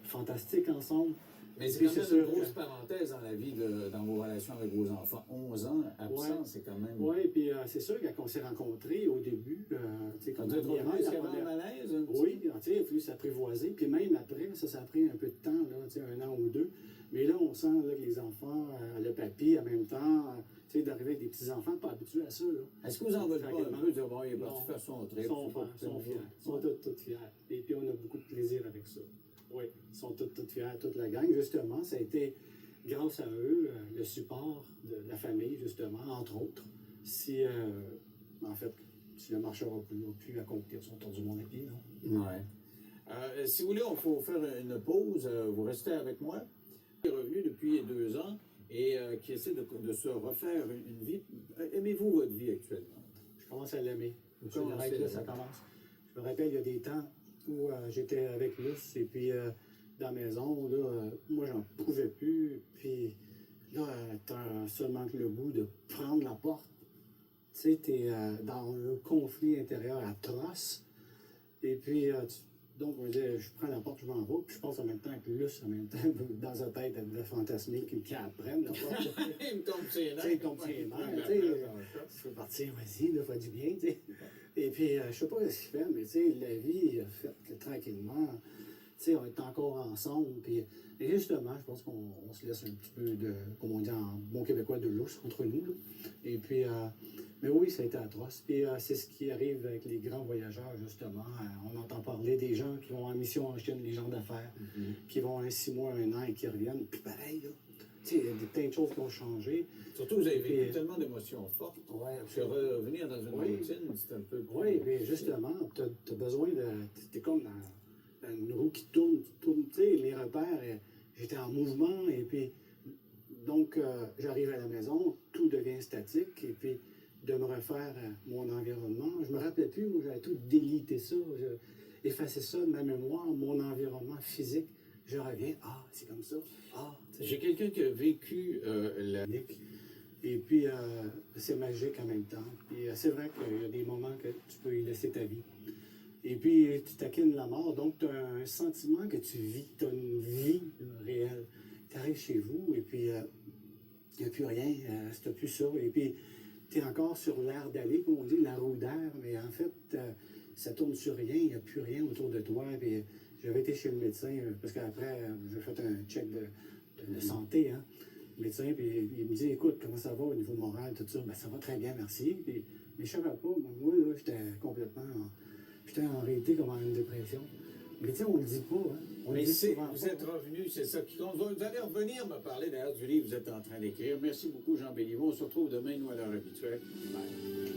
fantastique ensemble. Mais c'est Puis quand même c'est une sûr grosse que- parenthèse dans la vie, dans vos relations avec vos enfants. 11 ans absents, Ouais. c'est quand même... Oui, puis c'est sûr qu'on s'est rencontrés au début. Tu sais, Ça comme doit être Amira, revenu, est-ce la qu'il y avait un première- malaise? Un petit Oui, tu sais, il a fallu s'apprivoiser. Puis même après, ça a pris un peu de temps, là, tu sais, 1 an ou 2. Mais là, on sent là, que les enfants, le papy en même temps, tu sais, d'arriver avec des petits-enfants, pas habitués à ça. Là. Est-ce que vous en voulez pas un Tranquillement. peu de dire, bon, il est parti Non. faire son trip? Ils sont c'est pas fiers, sont tout fiers. le Ils sont monde. tous fiers. Et puis, on a beaucoup de plaisir avec ça. Oui, ils sont tous fiers, toute la gang. Justement, ça a été grâce à eux, le support de la famille, justement, entre autres. Si, en fait, si le marcheur a pu accomplir son tour du monde à pied, non? Ouais. Si vous voulez, il faut faire une pause. Vous restez avec moi. Qui est revenu depuis 2 ans et qui essaie de se refaire une vie. Aimez-vous votre vie actuellement? Je commence à l'aimer. Vous Je dirais commencez que à là, ça l'aimer. commence. Je me rappelle, il y a des temps où j'étais avec Luce et puis dans la maison, là, moi, j'en pouvais plus. Puis là, t'as seulement que le goût de prendre la porte. Tu sais, t'es dans un conflit intérieur atroce. Et puis, donc, on disait, je prends la porte, je m'en vais. Puis je pense en même temps que Luce, en même temps, dans sa tête, elle devait fantasmer qu'il apprenne la porte. Il me tombe ses nerfs. Tu sais, il tombe ses nerfs, tu sais. Tu veux partir, vas-y, là, fais du bien, tu sais. Et puis, je sais pas ce qu'il fait, mais tu sais, la vie a fait que tranquillement, tu sais, on est encore ensemble. Puis, et justement, je pense qu'on se laisse un petit peu de, comme on dit en bon québécois, de lousse entre nous. Là. Et puis, mais oui, ça a été atroce. Puis, c'est ce qui arrive avec les grands voyageurs, justement. On entend parler des gens qui vont en mission en Chine, les gens d'affaires, qui vont 6 mois, 1 an et qui reviennent. Puis, pareil, là. Tu sais, il y a plein de choses qui ont changé. Surtout, vous avez vécu Puis, tellement d'émotions fortes. Ouais, Que revenir dans une Oui. routine, c'est un peu... Oui, mais justement, tu as besoin de. Tu es comme dans une roue qui tourne, tu sais, mes repères, j'étais en mouvement, et puis, donc, j'arrive à la maison, tout devient statique, et puis, de me refaire mon environnement. Je me rappelais plus, moi, j'avais tout délité ça, effacé ça de ma mémoire, mon environnement physique, Je reviens, ah, c'est comme ça, ah, tu sais. J'ai quelqu'un qui a vécu la... Et puis, c'est magique en même temps. Puis, c'est vrai qu'il y a des moments que tu peux y laisser ta vie. Et puis, tu taquines la mort, donc tu as un sentiment que tu vis, tu as une vie réelle. Tu arrives chez vous, et puis, il n'y a plus rien, c'est plus ça. Et puis, tu es encore sur l'air d'aller, comme on dit, la roue d'air, mais en fait, ça tourne sur rien, il n'y a plus rien autour de toi. Puis, j'avais été chez le médecin, parce qu'après, j'ai fait un check de santé, hein. Le médecin, puis il me dit, écoute, comment ça va au niveau moral, tout ça? Ben, ça va très bien, merci. Puis, mais je savais pas, moi, là, j'étais en réalité comme en une dépression. Mais tu sais, on le dit pas, hein. On Mais le dit c'est, souvent vous pas, êtes hein. revenu, c'est ça qui compte. Vous allez revenir me parler d'ailleurs du livre que vous êtes en train d'écrire. Merci beaucoup, Jean Béliveau. On se retrouve demain, nous, à l'heure habituelle. Bye.